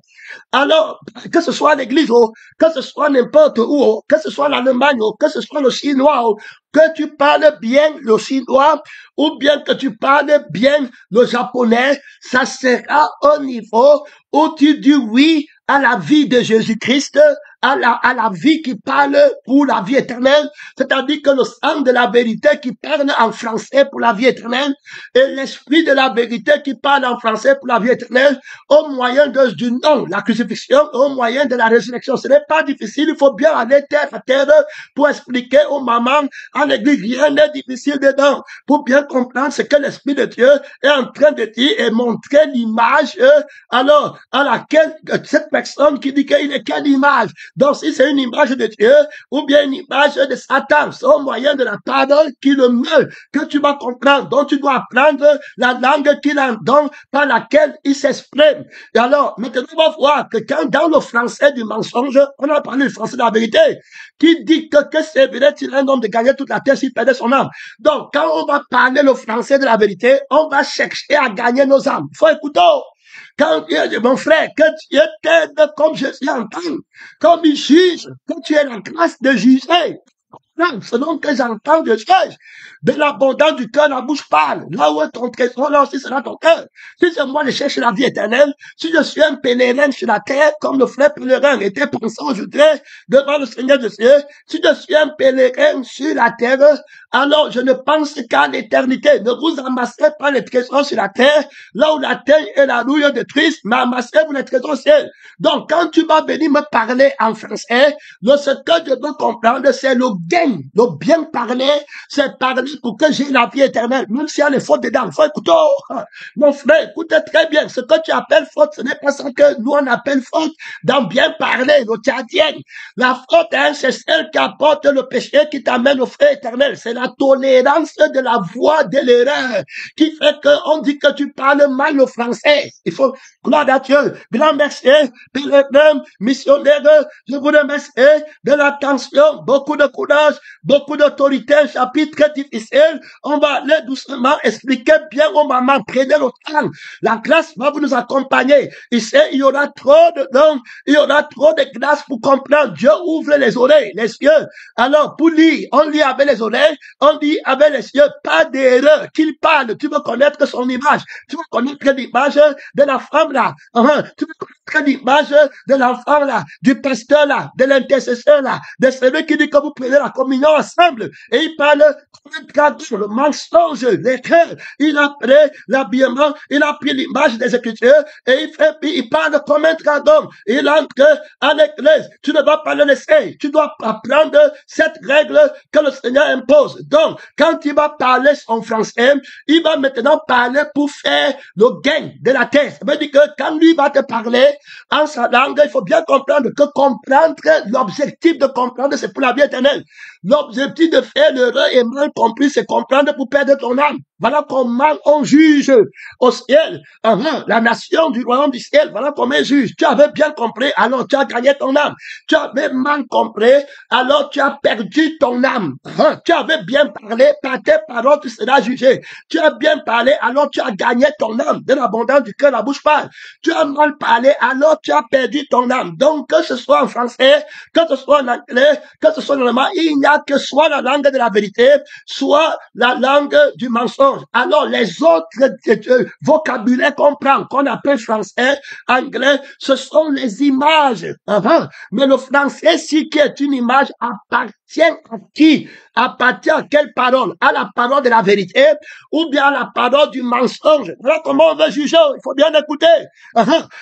Speaker 1: Alors, que ce soit l'église, que ce soit n'importe où, que ce soit l'Allemagne, que ce soit le chinois, que tu parles bien le chinois, ou bien que tu parles bien le japonais, ça sera au niveau où tu dis oui à la vie de Jésus-Christ, à la vie qui parle pour la vie éternelle, c'est-à-dire que le sang de la vérité qui parle en français pour la vie éternelle, et l'esprit de la vérité qui parle en français pour la vie éternelle, au moyen du nom, la crucifixion, au moyen de la résurrection. Ce n'est pas difficile, il faut bien aller terre à terre pour expliquer aux mamans en église, rien n'est difficile dedans, pour bien comprendre ce que l'esprit de Dieu est en train de dire et montrer l'image, alors, à laquelle cette personne qui dit qu'il est quelle image? Donc, si c'est une image de Dieu, ou bien une image de Satan, c'est au moyen de la parole qui le meut, que tu vas comprendre, dont tu dois apprendre la langue qu'il en donne, par laquelle il s'exprime. Et alors, maintenant, on va voir que quand dans le français du mensonge, on a parlé du français de la vérité, qui dit que servirait-il un homme de gagner toute la terre s'il perdait son âme? Donc, quand on va parler le français de la vérité, on va chercher à gagner nos âmes. Faut écouter. Quand Dieu dit, mon frère, que Dieu t'aide comme Jésus entend, comme il juge, que tu aies la grâce de juger. Non, selon que j'entends des choses, de l'abondance du cœur, la bouche parle. Là où est ton trésor, là aussi sera ton cœur. Si c'est moi, je cherche la vie éternelle, si je suis un pèlerin sur la terre, comme le frère pèlerin était pensant aujourd'hui devant le Seigneur de Dieu, si je suis un pèlerin sur la terre, alors je ne pense qu'à l'éternité. Ne vous amassez pas les trésors sur la terre, là où la terre et la rouille détruisent, mais amassez-vous les trésors au ciel. Donc, quand tu vas venir me parler en français, ce que je dois comprendre, c'est le gain, le bien parler, c'est parler pour que j'ai la vie éternelle, même s'il y a les fautes dedans. Faut écouter, mon frère, écoutez très bien, ce que tu appelles faute, ce n'est pas ça que nous on appelle faute dans bien parler, le tchadien. La faute, hein, c'est celle qui apporte le péché qui t'amène au feu éternel. C'est la tolérance de la voix de l'erreur qui fait qu'on dit que tu parles mal le français. Il faut, gloire à Dieu, grand merci, pèlerin, missionnaire, je vous remercie de l'attention, beaucoup de courage, beaucoup d'autorité, un chapitre très difficile. On va aller doucement expliquer bien aux mamans, prenez le temps. La grâce va vous nous accompagner. Ici, il y aura trop de dons, il y aura trop de grâce pour comprendre. Dieu ouvre les oreilles, les yeux. Alors, pour lire, on lit avec les oreilles, on lit avec les yeux, pas d'erreur. Qu'il parle, tu veux connaître son image, tu veux connaître l'image de la femme là, tu veux connaître l'image de l'enfant là, du pasteur là, de l'intercesseur là, de celui qui dit que vous prenez la communion ensemble. Et il parle comme le mensonge, les cœurs. Il a pris l'habillement, il a pris l'image des Écritures et il parle comme un dragon. Il entre à l'église. Tu ne dois pas le laisser. Tu dois apprendre cette règle que le Seigneur impose. Donc, quand il va parler en français, il va maintenant parler pour faire le gain de la terre. Ça veut dire que quand lui va te parler en sa langue, il faut bien comprendre que comprendre, l'objectif de comprendre, c'est pour la vie éternelle. L'objectif de faire l'erreur et mal compris, c'est comprendre pour perdre ton âme. Voilà comment on juge au ciel. La nation du royaume du ciel, voilà comment on juge. Tu avais bien compris, alors tu as gagné ton âme. Tu avais mal compris, alors tu as perdu ton âme. Tu avais bien parlé, par tes paroles tu seras jugé. Tu as bien parlé, alors tu as gagné ton âme. De l'abondance du cœur, la bouche parle. Tu as mal parlé, alors tu as perdu ton âme. Donc, que ce soit en français, que ce soit en anglais, que ce soit en allemand, il n'y a que soit la langue de la vérité, soit la langue du mensonge. Alors, les autres vocabulaires qu'on prend, qu'on appelle français, anglais, ce sont les images. Mais le français, si qui est une image, appartient à qui? Appartient à quelle parole? À la parole de la vérité ou bien à la parole du mensonge? Voilà comment on veut juger. Il faut bien écouter.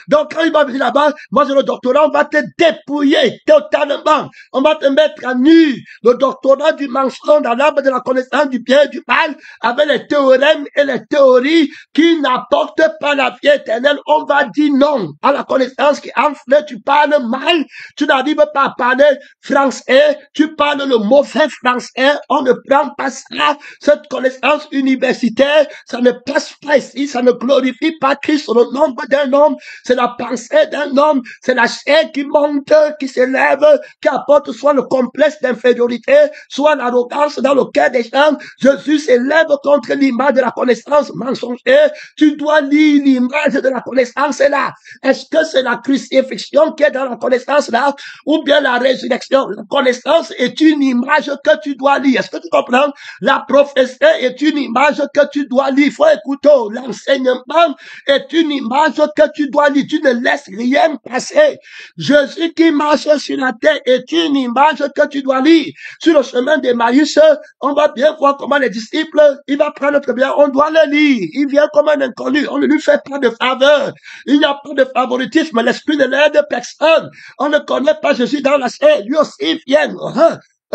Speaker 1: Donc, quand il va venir là-bas, moi j'ai le doctorat, on va te dépouiller totalement. On va te mettre à nu. Le doctorat du mensonge dans l'arbre de la connaissance du bien et du mal, avec les théorèmes et les théories qui n'apportent pas la vie éternelle. On va dire non à la connaissance qui enfle. Tu parles mal, tu n'arrives pas à parler français, tu parles le mauvais français. On ne prend pas ça, cette connaissance universitaire, ça ne passe pas ici, ça ne glorifie pas Christ sur le nombre d'un homme, c'est la pensée d'un homme, c'est la chair qui monte, qui s'élève, qui apporte soit le complexe d'infériorité, soit l'arrogance dans le cœur des gens. Jésus s'élève contre l'image de la connaissance mensongère. Tu dois lire l'image de la connaissance là. Est-ce que c'est la crucifixion qui est dans la connaissance là, ou bien la résurrection? La connaissance est une image que tu dois lire. Est-ce que tu comprends? La prophétie est une image que tu dois lire. Il faut écouter. L'enseignement est une image que tu dois lire. Tu ne laisses rien passer. Jésus qui marche sur la terre est une image que tu dois lire. Sur le chemin d'Emmaüs, on va bien voir comment les disciples, il va prendre notre bien, on doit le lire. Il vient comme un inconnu. On ne lui fait pas de faveur. Il n'y a pas de favoritisme. L'esprit ne l'aide personne. On ne connaît pas Jésus dans la chair. Lui aussi vient.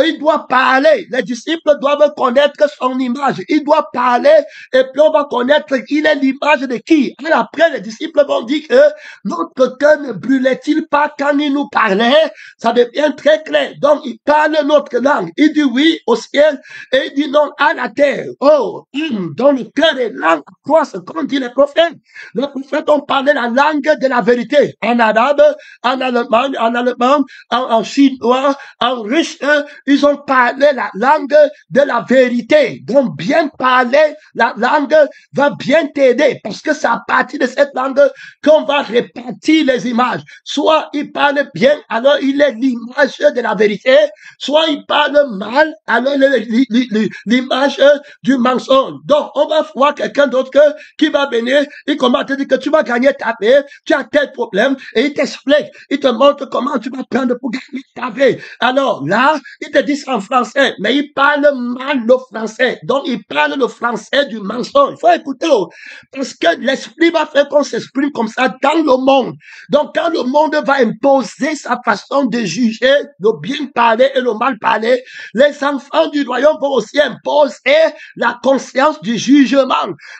Speaker 1: Il doit parler. Les disciples doivent connaître son image. Il doit parler et puis on va connaître il est l'image de qui. Et après, les disciples vont dire que notre cœur ne brûlait-il pas quand il nous parlait? Ça devient très clair. Donc, il parle notre langue. Il dit oui au ciel et il dit non à la terre. Oh, dans le cœur et langue croissent, comme dit les prophètes. Les prophètes ont parlé la langue de la vérité. En arabe, en allemand, en chinois, en russe, ils ont parlé la langue de la vérité. Donc, bien parler la langue va bien t'aider parce que c'est à partir de cette langue qu'on va répartir les images. Soit il parle bien, alors il est l'image de la vérité, soit il parle mal, alors il est l'image du mensonge. Donc, on va voir quelqu'un d'autre qui va venir, il commence à te dire que tu vas gagner ta paix, tu as tel problème, et il t'explique, il te montre comment tu vas prendre pour gagner ta paix. Alors là, il te dit ça en français, mais il parle mal le français. Donc, il parle le français du mensonge. Il faut écouter, parce que l'esprit va faire qu'on s'exprime comme ça dans le monde. Donc, quand le monde va imposer sa façon de juger le bien parler et le mal parler, les enfants du royaume vont aussi imposer la conscience du jugement.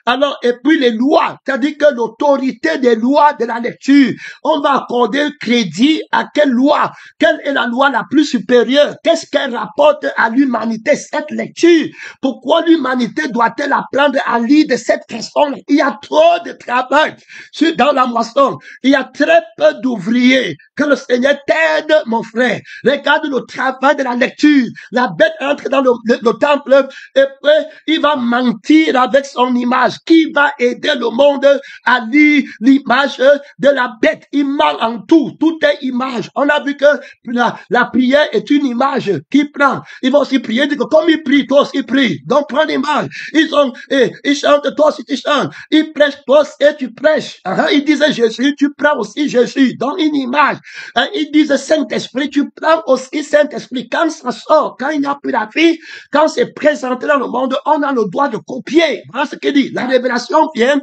Speaker 1: Alors, et puis les lois, c'est-à-dire que l'autorité des lois de la lecture, on va accorder crédit à quelle loi? Quelle est la loi la plus supérieure? Qu'est-ce qu'elle rapporte à l'humanité, cette lecture? Pourquoi l'humanité doit-elle apprendre à lire de cette façon? Il y a trop de travail dans la moisson. Il y a très peu d'ouvriers. Que le Seigneur t'aide, mon frère. Regarde le travail de la lecture. La bête entre dans le temple et puis il va mentir avec son image. Qui va aider le monde à lire l'image de la bête? Il ment en tout. Tout est image. On a vu que la prière est une image qui prend. Ils vont aussi prier. Dit que comme ils prient, toi aussi prie. Donc prends l'image. Ils chantent, toi aussi tu chantes. Ils prêchent, toi aussi tu prêches. Ils disent Jésus, tu prends aussi Jésus. Donc une image. Ils disent Saint-Esprit, tu prends aussi Saint-Esprit. Quand ça sort, quand il n'y a plus la vie, quand c'est présenté dans le monde, on a le droit de copier. Voilà ce qu'il dit. La révélation vient,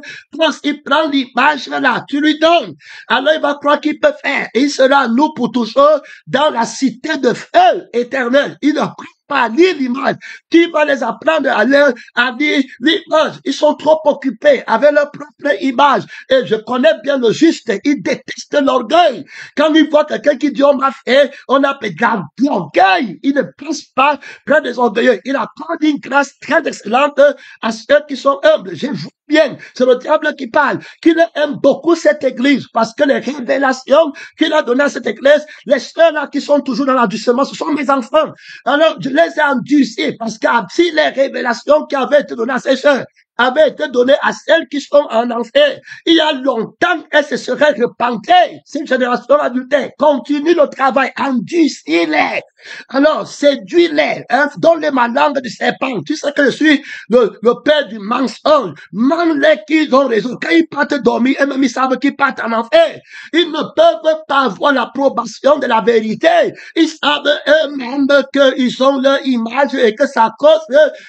Speaker 1: il prend l'image là, tu lui donnes. Alors il va croire qu'il peut faire. Et il sera nous pour toujours dans la cité de feu éternel. Il ne prend pas lire l'image. Qui va les apprendre à lire l'image? Ils sont trop occupés avec leur propre image. Et je connais bien le juste. Ils détestent l'orgueil. Quand ils voient quelqu'un qui dit on m'a fait, on a fait de l'orgueil. Il ne pense pas près des orgueilleux. Il accorde une grâce très excellente à ceux qui sont humbles. Je vous bien, c'est le diable qui parle, qu'il aime beaucoup cette église, parce que les révélations qu'il a données à cette église, les sœurs là qui sont toujours dans l'endurcissement, ce sont mes enfants. Alors, je les ai endurcis, parce que si les révélations qui avaient été données à ces sœurs avaient été données à celles qui sont en enfer, il y a longtemps, elles se seraient repentées. Cette génération adultère continue le travail, endurcis-les. Alors, séduis-les, donne-les ma langue de serpent. Tu sais que je suis le père du mensonge. Mens-les qu'ils ont raison. Quand ils partent dormir, eux-mêmes ils savent qu'ils partent en enfer. Ils ne peuvent pas avoir l'approbation de la vérité. Ils savent eux-mêmes qu'ils ont leur image et que c'est à cause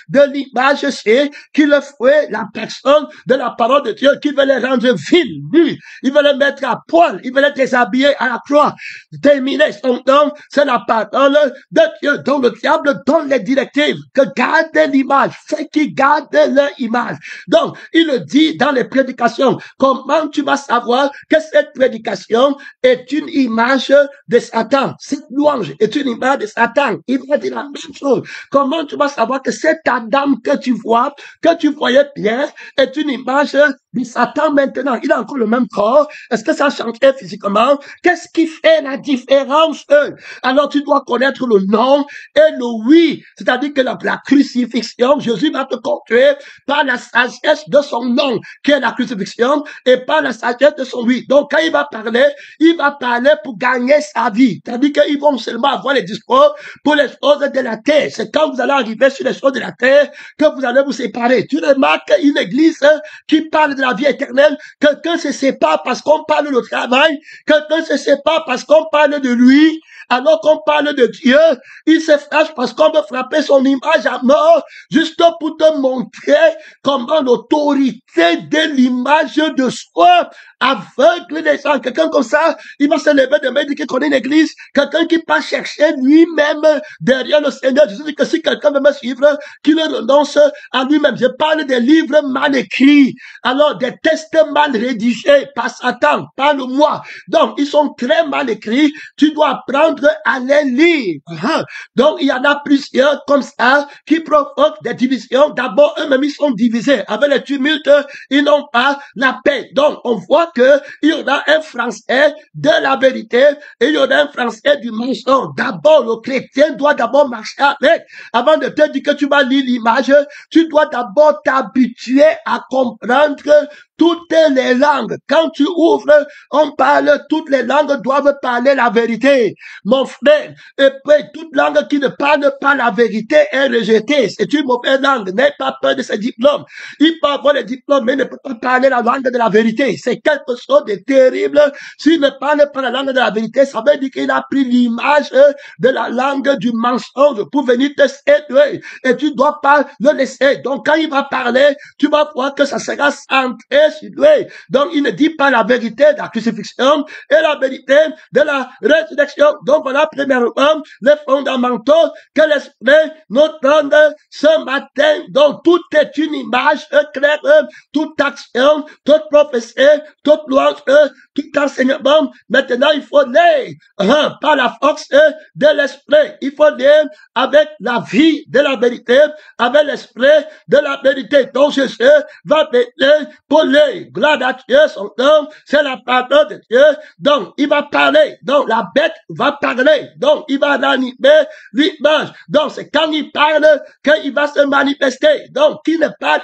Speaker 1: de l'image c'est qu'ils fouet la personne de la parole de Dieu qui veut les rendre vils, nus. Ils veulent les mettre à poil. Ils veulent les déshabiller à la croix. Terminer son nom, c'est la parole de Dieu, dont le diable donne les directives, que garde l'image, fait qu'ils gardent leur image. Donc, il le dit dans les prédications. Comment tu vas savoir que cette prédication est une image de Satan? Cette louange est une image de Satan. Il va dire la même chose. Comment tu vas savoir que cet Adam que tu vois, que tu voyais bien, est une image de Satan maintenant? Il a encore le même corps. Est-ce que ça a changé physiquement? Qu'est-ce qui fait la différence? Alors, tu dois connaître le nom et le oui. C'est-à-dire que la crucifixion, Jésus va te conduire par la sagesse de son nom, qui est la crucifixion, et par la sagesse de son oui. Donc, quand il va parler pour gagner sa vie. C'est-à-dire qu'ils vont seulement avoir les discours pour les choses de la terre. C'est quand vous allez arriver sur les choses de la terre que vous allez vous séparer. Tu remarques une église qui parle de la vie éternelle, quelqu'un se sépare parce qu'on parle de travail, quelqu'un se sépare parce qu'on parle de lui, alors qu'on parle de Dieu, il se fâche parce qu'on veut frapper son image à mort, juste pour te montrer comment l'autorité de l'image de soi aveugle les gens. Quelqu'un comme ça, il va se lever demain et dire qu'il connaît une église, quelqu'un qui va chercher lui-même derrière le Seigneur. Je dis que si quelqu'un veut me suivre, qu'il renonce à lui-même. Je parle des livres mal écrits, alors des textes mal rédigés par Satan, par le moi. Donc, ils sont très mal écrits. Tu dois apprendre à les lire. Donc, il y en a plusieurs comme ça qui provoquent des divisions. D'abord, eux-mêmes, ils sont divisés. Avec les tumultes, ils n'ont pas la paix. Donc, on voit vois que il y en a un français de la vérité et il y en a un français du mensonge. D'abord, le chrétien doit d'abord marcher avec. Avant de te dire que tu vas lire l'image, tu dois d'abord t'habituer à comprendre toutes les langues. Quand tu ouvres, on parle, toutes les langues doivent parler la vérité. Mon frère, et puis toute langue qui ne parle pas la vérité est rejetée. C'est une mauvaise langue. N'aie pas peur de ses diplômes. Il peut avoir les diplômes, mais il ne peut pas parler la langue de la vérité. C'est quelque chose de terrible. S'il ne parle pas la langue de la vérité, ça veut dire qu'il a pris l'image de la langue du mensonge pour venir te séduire. Et tu dois pas le laisser. Donc quand il va parler, tu vas voir que ça sera centré sur lui. Donc il ne dit pas la vérité de la crucifixion et la vérité de la résurrection. Donc voilà premièrement les fondamentaux que l'Esprit nous donne ce matin. Donc tout est une image claire, toute action, toute prophétie, toute louange, tout enseignement. Maintenant il faut lire par la force de l'Esprit. Il faut lire avec la vie de la vérité, avec l'Esprit de la vérité. Donc Jésus va venir pour lire. Gloire à Dieu, son nom, c'est la parole de Dieu. Donc, il va parler. Donc, la bête va parler. Donc, il va animer l'image. Donc, c'est quand il parle qu'il va se manifester. Donc,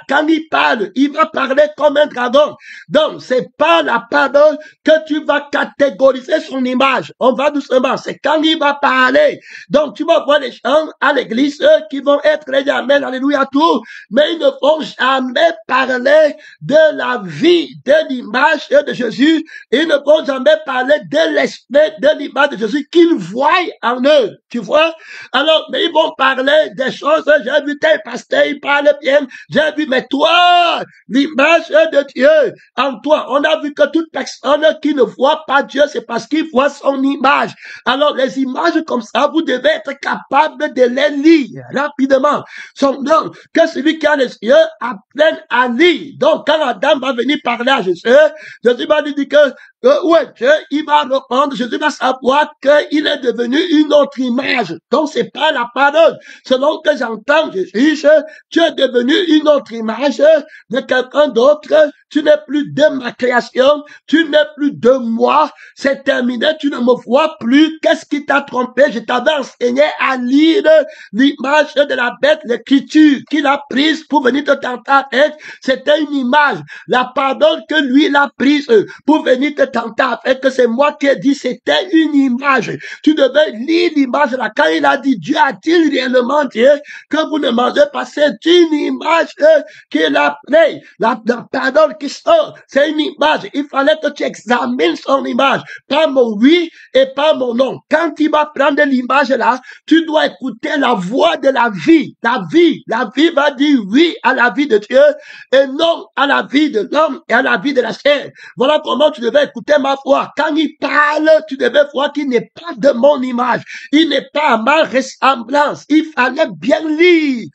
Speaker 1: quand il parle, il va parler comme un dragon. Donc, c'est pas la parole que tu vas catégoriser son image. On va doucement. C'est quand il va parler. Donc, tu vas voir les gens à l'église qui vont être les amen, alléluia, tout. Mais ils ne vont jamais parler de la vie, de l'image de Jésus. Ils ne vont jamais parler de l'esprit de l'image de Jésus qu'ils voient en eux. Tu vois? Alors, mais ils vont parler des choses. J'ai vu tel pasteur, il parle bien. J'ai vu, mais toi, l'image de Dieu en toi. On a vu que toute personne qui ne voit pas Dieu, c'est parce qu'il voit son image. Alors, les images comme ça, vous devez être capable de les lire rapidement. Donc, que celui qui a les yeux apprenne à lire. Donc, quand Adam va venir parler à Jésus, Jésus va lui dire que il va répondre, Jésus va savoir qu'il est devenu une autre image. Donc, c'est pas la parole. Selon que j'entends Jésus, tu es devenu une autre image de quelqu'un d'autre. Tu n'es plus de ma création. Tu n'es plus de moi. C'est terminé. Tu ne me vois plus. Qu'est-ce qui t'a trompé? Je t'avais enseigné à lire l'image de la bête, l'écriture qu'il a prise pour venir te tenter avec. C'était une image. La parole que lui, il a prise pour venir te tenter avec, que c'est moi qui ai dit, c'était une image. Tu devais lire l'image là. Quand il a dit, Dieu a-t-il réellement dit que vous ne mangez pas? C'est une image qu'il a prise. La parole qui sort, c'est une image. Il fallait que tu examines son image. Pas mon oui et pas mon non. Quand il va prendre l'image là, tu dois écouter la voix de la vie. La vie va dire oui à la vie de Dieu et non à la vie de l'homme et à la vie de la chair. Voilà comment tu devais écouter ma voix. Quand il parle, tu devais voir qu'il n'est pas de mon image. Il n'est pas à ma ressemblance. Il fallait bien lire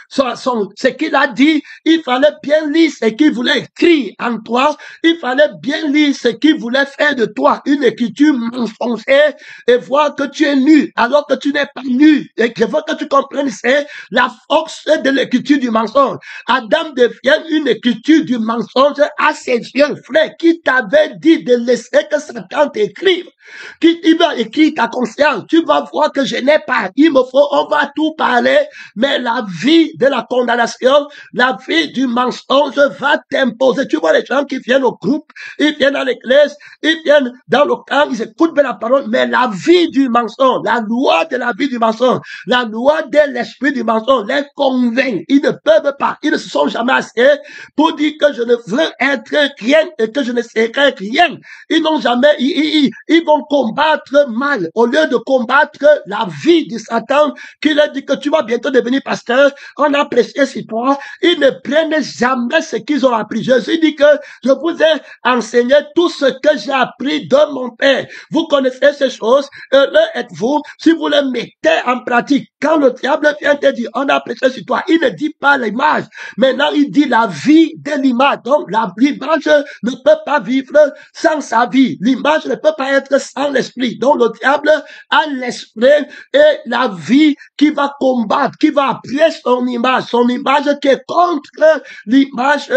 Speaker 1: ce qu'il a dit. Il fallait bien lire ce qu'il voulait écrire en toi. Il fallait bien lire ce qu'il voulait faire de toi. Une écriture mensongère et voir que tu es nu alors que tu n'es pas nu. Et je veux que tu comprennes, c'est la force de l'écriture du mensonge. Adam devient une écriture du mensonge à ses yeux. Frère, qui t'avait dit de laisser que Satan t'écrive? Il va écrire ta conscience. Tu vas voir que je n'ai pas. Il me faut, on va tout parler, mais la vie de la condamnation, la vie du mensonge va t'imposer. Tu vois les gens qui viennent au groupe, ils viennent à l'église, ils viennent dans le camp, ils écoutent bien la parole, mais la vie du mensonge, la loi de la vie du mensonge, la loi de l'esprit du mensonge les convainc. Ils ne peuvent pas, ils ne se sont jamais assis pour dire que je ne veux être rien et que je ne serai rien. Ils n'ont jamais, ils vont combattre mal au lieu de combattre la vie du Satan qui leur dit que tu vas bientôt devenir pasteur. On a prêché sur toi. Ils ne prennent jamais ce qu'ils ont appris. Jésus dit que je vous ai enseigné tout ce que j'ai appris de mon Père. Vous connaissez ces choses. Heureux êtes-vous si vous les mettez en pratique. Quand le diable vient te dire on a prêché sur toi, il ne dit pas l'image. Maintenant, il dit la vie de l'image. Donc, l'image ne peut pas vivre sans sa vie. L'image ne peut pas être sans l'esprit. Donc, le diable a l'esprit et la vie qui va combattre, qui va appuyer son image qui est contre l'image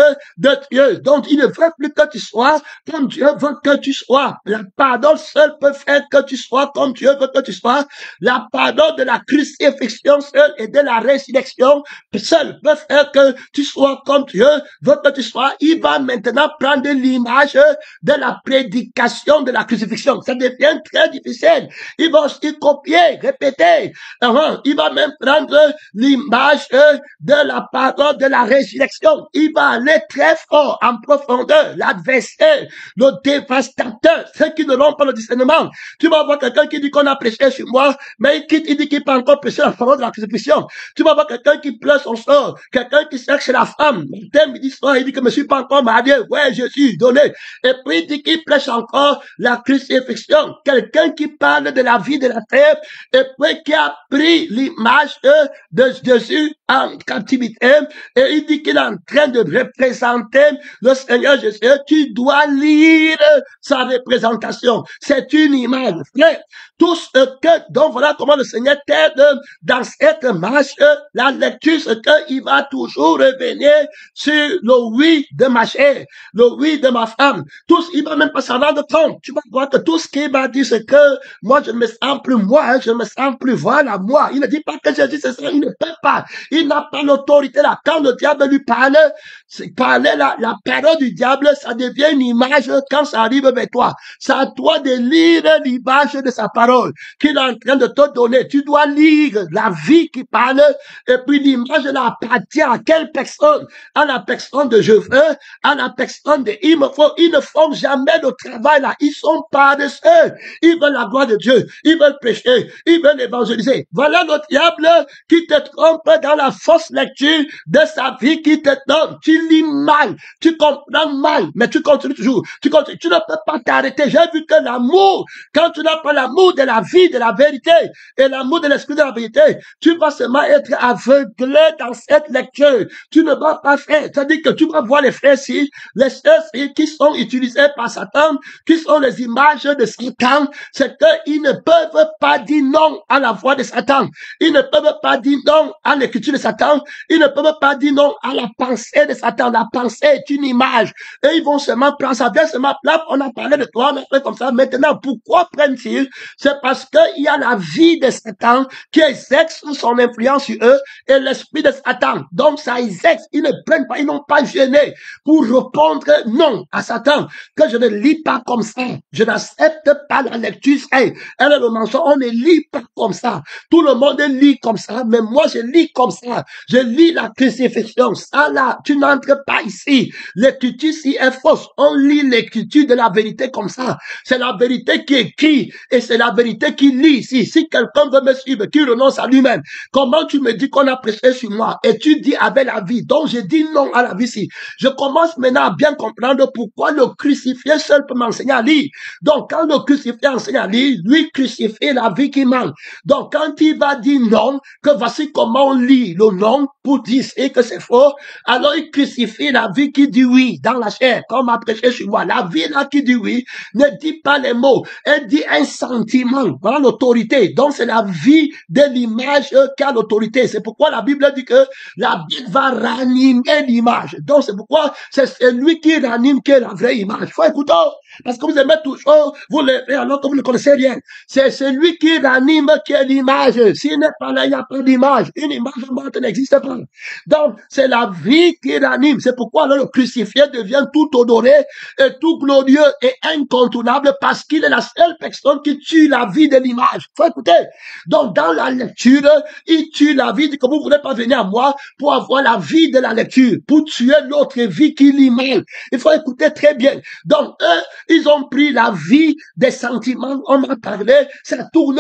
Speaker 1: de Dieu. Donc, il ne veut plus que tu sois comme Dieu veut que tu sois. La pardon seul peut faire que tu sois comme Dieu veut que tu sois. La pardon de la crucifixion seule et de la résurrection seul peut faire que tu sois comme Dieu veut que tu sois. Il va maintenant prendre l'image de la prédication de la crucifixion. Ça devient très difficile. Il va aussi copier, répéter. Il va même prendre l'image de la parole de la résurrection. Il va aller très fort, en profondeur. L'adversaire, le dévastateur, ceux qui ne l'ont pas le discernement. Tu vas voir quelqu'un qui dit qu'on a prêché sur moi, mais il dit qu'il peut encore prêcher la parole de la crucifixion. Tu vas voir quelqu'un qui pleure son sort, quelqu'un qui cherche la femme. Matin, midi, soir, il dit que je ne suis pas encore marié. Ouais, je suis donné. Et puis il dit qu'il prêche encore la crucifixion. Quelqu'un qui parle de la vie de la terre, et puis qui a pris l'image de Jésus en captivité, et il dit qu'il est en train de représenter le Seigneur Jésus. Tu dois lire sa représentation. C'est une image. Frère, tout ce que, donc voilà comment le Seigneur t'aide dans cette marche, la lecture, c'est qu'il va toujours revenir sur le oui de ma chair, le oui de ma femme. Tout, il va même pas s'en rendre compte. Tu vas voir que tout ce qu'il va dire, c'est que moi, je ne me sens plus moi, je ne me sens plus voilà moi. Il ne dit pas que Jésus, c'est ça, il ne peut pas. Il n'a pas l'autorité là. Quand le diable lui parle, la parole du diable, ça devient une image quand ça arrive vers toi. C'est à toi de lire l'image de sa parole qu'il est en train de te donner. Tu dois lire la vie qui parle et puis l'image de la appartient à quelle personne? À la personne de je veux, à la personne de il me faut. Ils ne font jamais le travail là. Ils sont paresseux. Ils veulent la gloire de Dieu. Ils veulent prêcher. Ils veulent évangéliser. Voilà le diable qui te trompe dans la fausse lecture de sa vie qui te donne. Tu lis mal. Tu comprends mal. Mais tu continues toujours. Tu continues. Tu ne peux pas t'arrêter. J'ai vu que l'amour, quand tu n'as pas l'amour de la vie, de la vérité, et l'amour de l'esprit de la vérité, tu vas seulement être aveuglé dans cette lecture. Tu ne vas pas faire. C'est-à-dire que tu vas voir les frères ci, les sœurs qui sont utilisés par Satan, qui sont les images de Satan, c'est qu'ils ne peuvent pas dire non à la voix de Satan. Ils ne peuvent pas dire non à l'écriture de Satan. Ils ne peuvent pas dire non à la pensée de Satan. La pensée est une image. Et ils vont seulement prendre ça. Bien seulement, là, on a parlé de toi, on a fait comme ça. Maintenant, pourquoi prennent-ils? C'est parce qu'il y a la vie de Satan qui exerce son influence sur eux et l'esprit de Satan. Donc, ça exerce. Ils ne prennent pas, ils n'ont pas gêné pour répondre non à Satan. Que je ne lis pas comme ça. Je n'accepte pas la lecture. Elle est le mensonge. On ne lit pas comme ça. Tout le monde lit comme ça, mais moi, je lis comme ça. Je lis la crucifixion. Ça là, tu n'entres pas ici. L'écriture ici est fausse. On lit l'écriture de la vérité comme ça. C'est la vérité qui écrit et c'est la vérité qui lit ici. Si quelqu'un veut me suivre, qui renonce à lui-même, comment tu me dis qu'on a prêché sur moi et tu dis avec la vie? Donc, je dis non à la vie ici. Je commence maintenant à bien comprendre pourquoi le crucifié seul peut m'enseigner à lire. Donc, quand le crucifié enseigne à lire, lui crucifie la vie qui manque. Donc, quand il va dire non, que voici comment on lit le non pour dire que c'est faux, alors il crucifie la vie qui dit oui dans la chair, comme a prêché sur moi. La vie là qui dit oui ne dit pas les mots, elle dit un sentiment. Voilà l'autorité. Donc, c'est la vie de l'image qui a l'autorité. C'est pourquoi la Bible dit que la Bible va ranimer l'image. Donc, c'est pourquoi c'est celui qui ranime qui est la vraie image. Faut écouter. Parce que vous aimez toujours vous levez alors que vous ne connaissez rien. C'est celui qui ranime qui est l'image. S'il n'est pas là, il n'y a pas d'image. Une image morte n'existe pas. Donc, c'est la vie qui ranime. C'est pourquoi alors, le crucifié devient tout honoré et tout glorieux et incontournable parce qu'il est la seule personne qui tue la vie de l'image. Faut écouter. Donc, dans la lecture, il tue la vie. Il dit que vous ne voulez pas venir à moi pour avoir la vie de la lecture, pour tuer l'autre vie qui lit mal. Il faut écouter très bien. Donc, eux, ils ont pris la vie des sentiments. On m'a parlé. Ça tourne.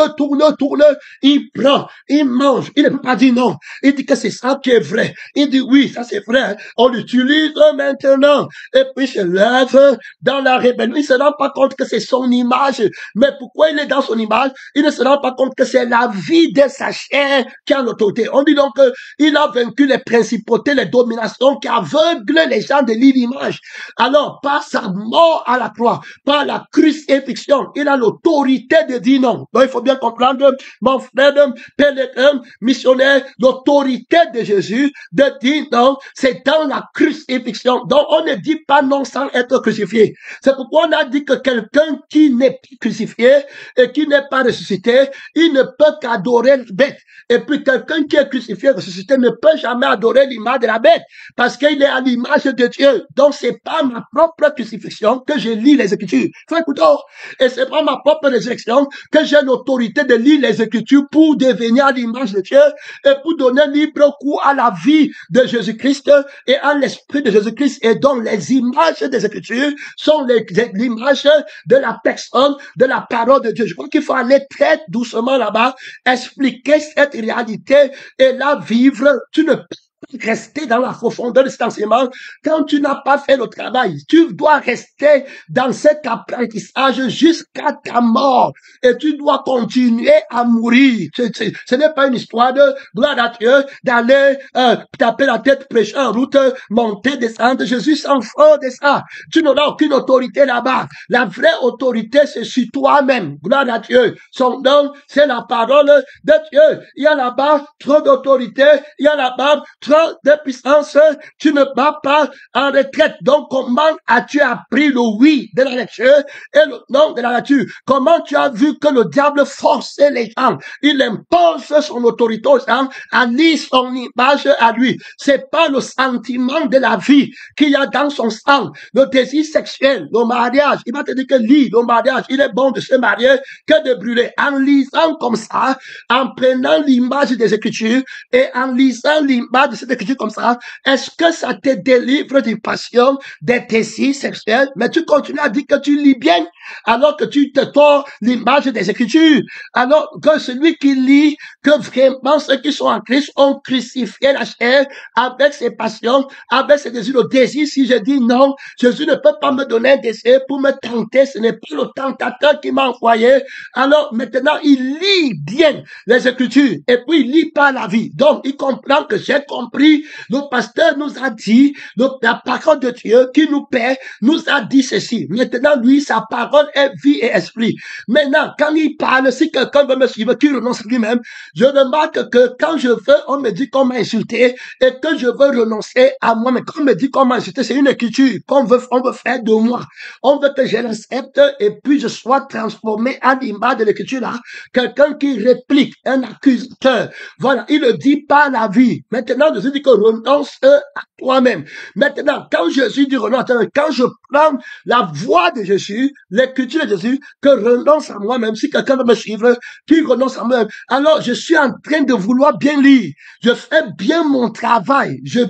Speaker 1: Il prend, il mange. Il ne peut pas dire non. Il dit que c'est ça qui est vrai. Il dit oui, ça c'est vrai. On l'utilise maintenant. Et puis il se lève dans la rébellion. Il ne se rend pas compte que c'est son image. Mais pourquoi il est dans son image? Il ne se rend pas compte que c'est la vie de sa chair qui a l'autorité. On dit donc qu'il a vaincu les principautés, les dominations qui aveuglent les gens de lire l'image. Alors, par sa mort à la croix, par la crucifixion, il a l'autorité de dire non. Donc, il faut bien comprendre, mon frère, pèlerin, missionnaire, l'autorité l'autorité de Jésus de dire non, c'est dans la crucifixion. Donc, on ne dit pas non sans être crucifié. C'est pourquoi on a dit que quelqu'un qui n'est pas crucifié et qui n'est pas ressuscité, il ne peut qu'adorer la bête. Et puis, quelqu'un qui est crucifié, ressuscité, ne peut jamais adorer l'image de la bête parce qu'il est à l'image de Dieu. Donc, c'est pas ma propre crucifixion que je lis les Écritures. Frère Couteau, et c'est pas ma propre résurrection que j'ai l'autorité de lire les Écritures pour devenir à l'image de Dieu et pour donner libre cours à la vie de Jésus-Christ et à l'esprit de Jésus-Christ. Et donc, les images des Écritures sont l'image de la personne, de la parole de Dieu. Je crois qu'il faut aller très doucement là-bas, expliquer cette réalité et la vivre. Tu ne peux rester dans la profondeur de cet enseignement quand tu n'as pas fait le travail. Tu dois rester dans cet apprentissage jusqu'à ta mort et tu dois continuer à mourir. Ce n'est pas une histoire de gloire à Dieu d'aller taper la tête, prêcher en route, monter, descendre. Jésus s'en fout de ça. Tu n'auras aucune autorité là-bas. La vraie autorité, c'est sur toi-même. Gloire à Dieu. Son nom, c'est la parole de Dieu. Il y a là-bas trop d'autorité. Il y a là-bas trop de puissance. Tu ne vas pas en retraite. Donc, comment as-tu appris le oui de la lecture et le non de la nature? Comment tu as vu que le diable forçait les gens? Il impose son autorité aux gens à lire son image à lui. C'est pas le sentiment de la vie qu'il y a dans son sang, le désir sexuel, le mariage. Il va te dire que lit le mariage, il est bon de se marier que de brûler. En lisant comme ça, en prenant l'image des Écritures et en lisant l'image de cette Écriture comme ça, est-ce que ça te délivre des passions, des désirs sexuels? Mais tu continues à dire que tu lis bien, alors que tu te tords l'image des Écritures. Alors que celui qui lit, que vraiment ceux qui sont en Christ ont crucifié la chair avec ses passions, avec ses désirs. Le désir, si je dis non, Jésus ne peut pas me donner un désir pour me tenter. Ce n'est pas le tentateur qui m'a envoyé. Alors maintenant, il lit bien les Écritures et puis il lit pas la vie. Donc, il comprend que j'ai compris. Le pasteur nous a dit, la parole de Dieu qui nous paie nous a dit ceci. Maintenant, lui, sa parole est vie et esprit. Maintenant, quand il parle, si quelqu'un veut me suivre, qui renonce à lui-même, je remarque que quand je veux, on me dit qu'on m'a insulté et que je veux renoncer à moi, mais quand on me dit qu'on m'a insulté, c'est une écriture on veut faire de moi. On veut que je l'accepte et puis je sois transformé à l'image de l'écriture là. Quelqu'un qui réplique, un accusateur. Voilà, il ne dit pas la vie. Maintenant, Jésus dit que renonce à toi-même. Maintenant, quand Jésus dit renonce, quand je prends la voix de Jésus, l'écriture de Jésus, que renonce à moi-même, si quelqu'un veut me suivre, qui renonce à moi-même, alors je suis en train de vouloir bien lire. Je fais bien mon travail. Je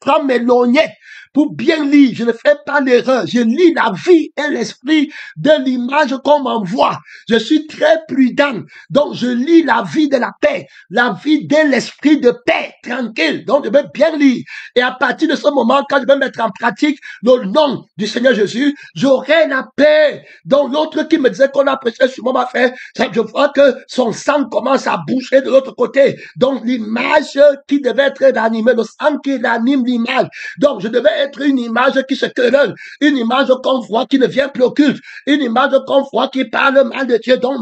Speaker 1: prends mes lorgnettes pour bien lire. Je ne fais pas l'erreur. Je lis la vie et l'esprit de l'image qu'on m'envoie. Je suis très prudent. Donc, je lis la vie de la paix, la vie de l'esprit de paix, tranquille. Donc, je vais bien lire. Et à partir de ce moment, quand je vais mettre en pratique le nom du Seigneur Jésus, j'aurai la paix. Donc, l'autre qui me disait qu'on a prêché sur moi m'a fait, je vois que son sang commence à boucher de l'autre côté. Donc, l'image qui devait être animée, le sang qui anime l'image. Donc, je devais être une image qui se querelle, une image qu'on voit qui ne vient plus au culte, une image qu'on voit qui parle mal de Dieu. Donc,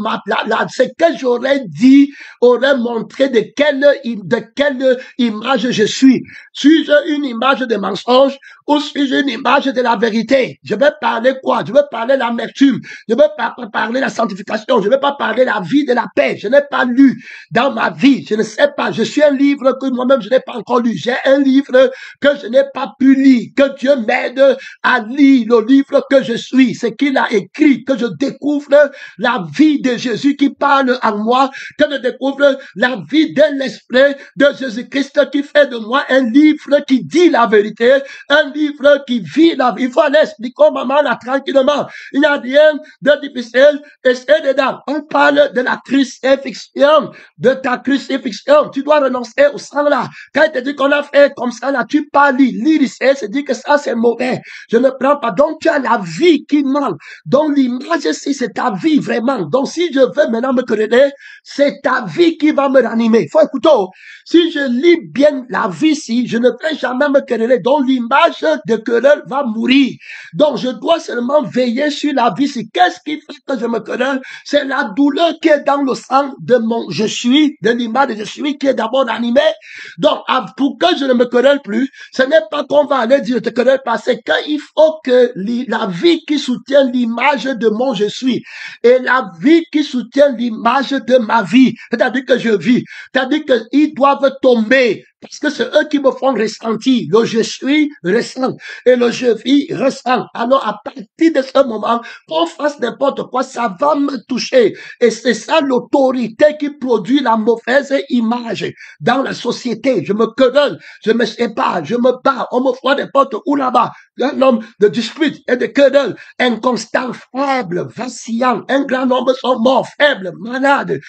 Speaker 1: ce que j'aurais dit aurait montré de quelle image je suis. Suis-je une image de mensonge ou suis-je une image de la vérité? Je vais parler quoi? Je vais parler l'amertume. Je vais pas parler la sanctification. Je vais pas parler la vie de la paix. Je n'ai pas lu dans ma vie. Je ne sais pas. Je suis un livre que moi-même je n'ai pas encore lu. J'ai un livre que je n'ai pas pu lire. Que Dieu m'aide à lire le livre que je suis. C'est qu'il a écrit. Que je découvre la vie de Jésus qui parle en moi. Que je découvre la vie de l'esprit de Jésus-Christ qui fait de moi un livre qui dit la vérité. Un livre qui vit la vie. Il faut aller expliquer au maman là tranquillement. Il n'y a rien de difficile et c'est dedans. On parle de la crucifixion, de ta crucifixion. Tu dois renoncer au sang là. Quand il te dit qu'on a fait comme ça là, tu parles, lire ici, c'est dis que ça c'est mauvais. Je ne prends pas. Donc tu as la vie qui manque. Donc l'image ici, c'est ta vie vraiment. Donc si je veux maintenant me quereller, c'est ta vie qui va me ranimer. Faut écouter. Si je lis bien la vie ici, je ne vais jamais me quereller. Donc l'image de querelle va mourir. Donc je dois seulement veiller sur la vie ici. Qu'est-ce qui fait que je me querelle? C'est la douleur qui est dans le sang de mon je suis, de l'image de je suis qui est d'abord animé. Donc, pour que je ne me querelle plus, ce n'est pas qu'on va aller dire je te querelle pas, c'est qu'il faut que la vie qui soutient l'image de mon je suis et la vie qui soutient l'image de ma vie, c'est-à-dire que je vis, c'est-à-dire qu'ils doivent tomber. Parce que c'est eux qui me font ressentir. Le je suis ressent et le je vis ressent. Alors à partir de ce moment, qu'on fasse n'importe quoi, ça va me toucher. Et c'est ça l'autorité qui produit la mauvaise image dans la société. Je me querelle, je me sépare, je me bats, on me voit n'importe où là-bas. Un homme de dispute et de querelle, inconstant, faible, vacillant. Un grand nombre sont morts, faibles, malades,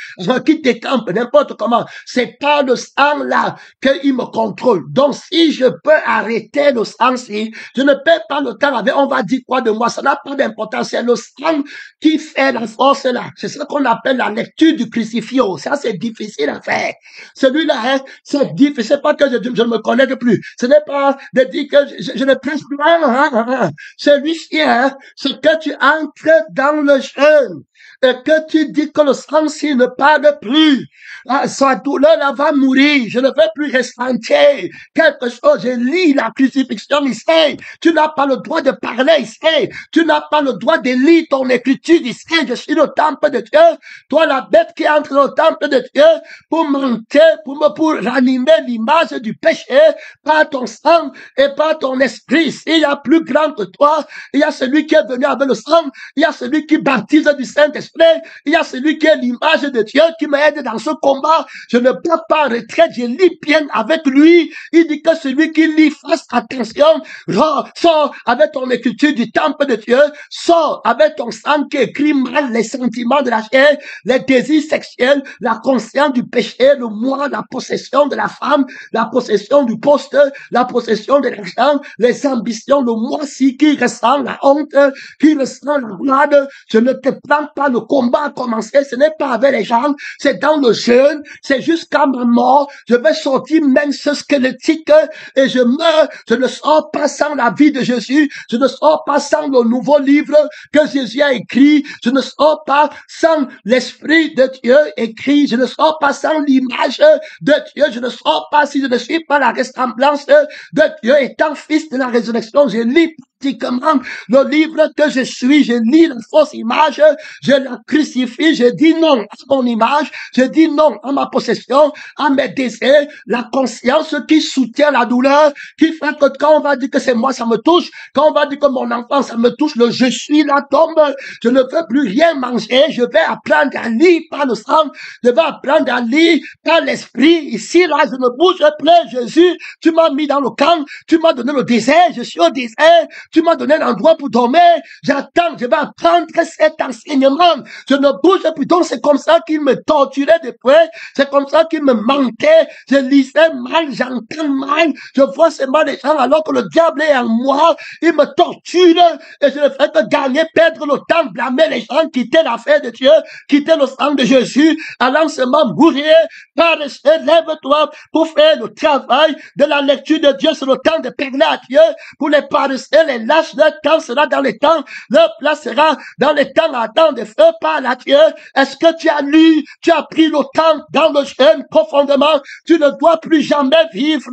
Speaker 1: qui décampent n'importe comment. C'est pas le sang là qu'il me contrôle. Donc, si je peux arrêter le sang-ci, je ne perds pas le temps avec, on va dire quoi de moi, ça n'a pas d'importance. C'est le sang qui fait la force là. C'est ce qu'on appelle la lecture du crucifié. Ça, c'est difficile à faire. Celui-là, hein, c'est difficile. C'est pas que je ne me connecte plus. Ce n'est pas de dire que je ne presse plus. Celui-ci, hein, c'est que tu entres dans le jeûne et que tu dis que le sang-ci ne parle plus. Sa douleur là va mourir. Je ne vais plus ressentir quelque chose. Je lis la crucifixion ici. Tu n'as pas le droit de parler ici. Tu n'as pas le droit de lire ton écriture ici. Je suis le temple de Dieu. Toi, la bête qui entre au temple de Dieu pour monter, pour ranimer l'image du péché par ton sang et par ton esprit. Il y a plus grand que toi. Il y a celui qui est venu avec le sang. Il y a celui qui baptise du Saint-Esprit. Il y a celui qui est l'image de Dieu qui m'aide dans ce combat. Je ne peux pas retraite. Je lis bien avec lui. Il dit que celui qui lit, fasse attention. Sors avec ton écriture du temple de Dieu. Sors avec ton sang qui écrit mal les sentiments de la chair, les désirs sexuels, la conscience du péché, le moi, la possession de la femme, la possession du poste, la possession de l'argent, les ambitions, le moi-ci qui ressent la honte, qui ressent la glade. Je ne te prends pas le combat à commencer. Ce n'est pas avec les gens. C'est dans le jeûne. C'est jusqu'à ma mort. Je vais sortir même ce squelettique et je meurs. Je ne sors pas sans la vie de Jésus. Je ne sors pas sans le nouveau livre que Jésus a écrit. Je ne sors pas sans l'Esprit de Dieu écrit. Je ne sors pas sans l'image de Dieu. Je ne sors pas si je ne suis pas la ressemblance de Dieu étant fils de la résurrection. Je lis pratiquement le livre que je suis. Je lis la fausse image. Je la crucifie. Je dis non à mon image. Je dis non à ma possession, à mes désirs, la conscience qui soutient la douleur, qui fait que quand on va dire que c'est moi, ça me touche. Quand on va dire que mon enfant, ça me touche, le je suis la tombe. Je ne veux plus rien manger. Je vais apprendre à lire par le sang. Je vais apprendre à lire par l'esprit. Ici, là, je ne bouge plus. Jésus, tu m'as mis dans le camp. Tu m'as donné le désert. Je suis au désert. Tu m'as donné l'endroit pour dormir. J'attends. Je vais apprendre cet enseignement. Je ne bouge plus. Donc, c'est comme ça qu'il me torturait de près. C'est comme ça qu'il me manquait. Je lisais mal. J'entends mal. Je vois seulement les gens alors que le diable est en moi. Il me torture. Et je ne fais que gagner, perdre le temps, blâmer les gens, quitter l'affaire de Dieu, quitter le sang de Jésus, allant seulement mourir. Paresseux, lève-toi pour faire le travail de la lecture de Dieu sur le temps de parler à Dieu. Pour les paresseux, les lâches, leur temps sera dans les temps, leur place sera dans les temps à temps de feu par à Dieu. Est-ce que tu as lu, tu as pris le temps dans le jeûne profondément? Tu ne dois plus jamais vivre,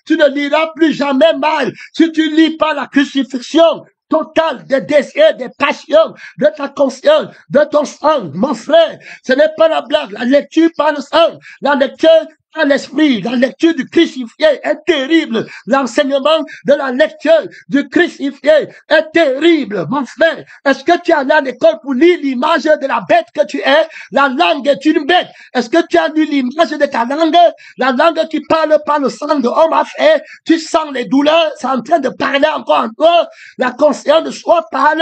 Speaker 1: tu ne liras plus jamais mal. Si tu lis pas la crucifixion totale des désirs, des passions, de ta conscience, de ton sang, mon frère, ce n'est pas la blague. La lecture par le sang, la lecture par l'esprit, la lecture du crucifié est terrible. L'enseignement de la lecture du crucifié est terrible, mon frère. Est-ce que tu es allé à l'école pour lire l'image de la bête que tu es? La langue est une bête. Est-ce que tu as lu l'image de ta langue? La langue qui parle par le sang de homme à fait. Tu sens les douleurs, c'est en train de parler encore. La conscience de soi parle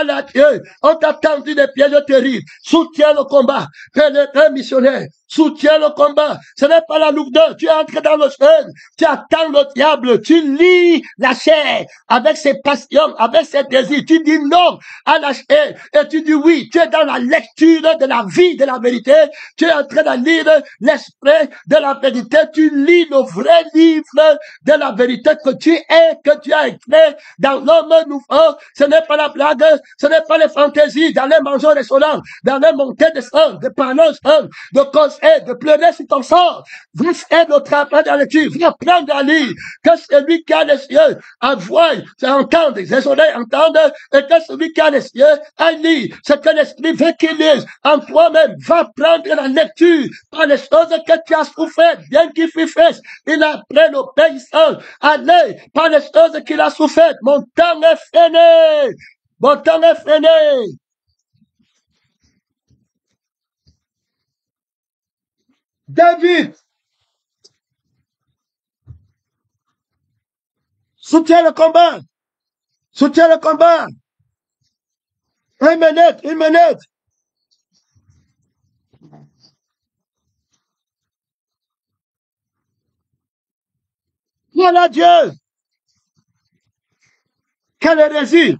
Speaker 1: à Dieu. On t'a tendu des pièges terribles. Soutiens le combat. Pénétré missionnaire. Soutiens le combat. Ce n'est pas la lourdeur. Tu entres dans le feu. Tu attends le diable. Tu lis la chair avec ses passions, avec ses désirs. Tu dis non à la chair et tu dis oui. Tu es dans la lecture de la vie, de la vérité. Tu es en train de lire l'esprit de la vérité. Tu lis le vrai livre de la vérité que tu es, que tu as écrit dans l'homme nouveau. Ce n'est pas la blague, ce n'est pas les fantaisies d'aller manger au restaurant, d'aller monter des sang, de parler aux hommes, de causer, de pleurer sur ton sort. Vous faites le travail de la lecture, vous apprendre à lire, que celui qui a les yeux, à voir, entendre, les oreilles entendent, et que celui qui a les yeux, à lire, ce que l'esprit veut qu'il lise, en toi-même, va prendre la lecture, par les choses que tu as souffert, bien qu'il fût fait, il apprend l'obéissance, allez, par les choses qu'il a souffert, mon temps est fini, mon temps est fini. David, soutiens le combat. Soutiens le combat. Une minute, une minute. Voilà Dieu. Quelle hérésie.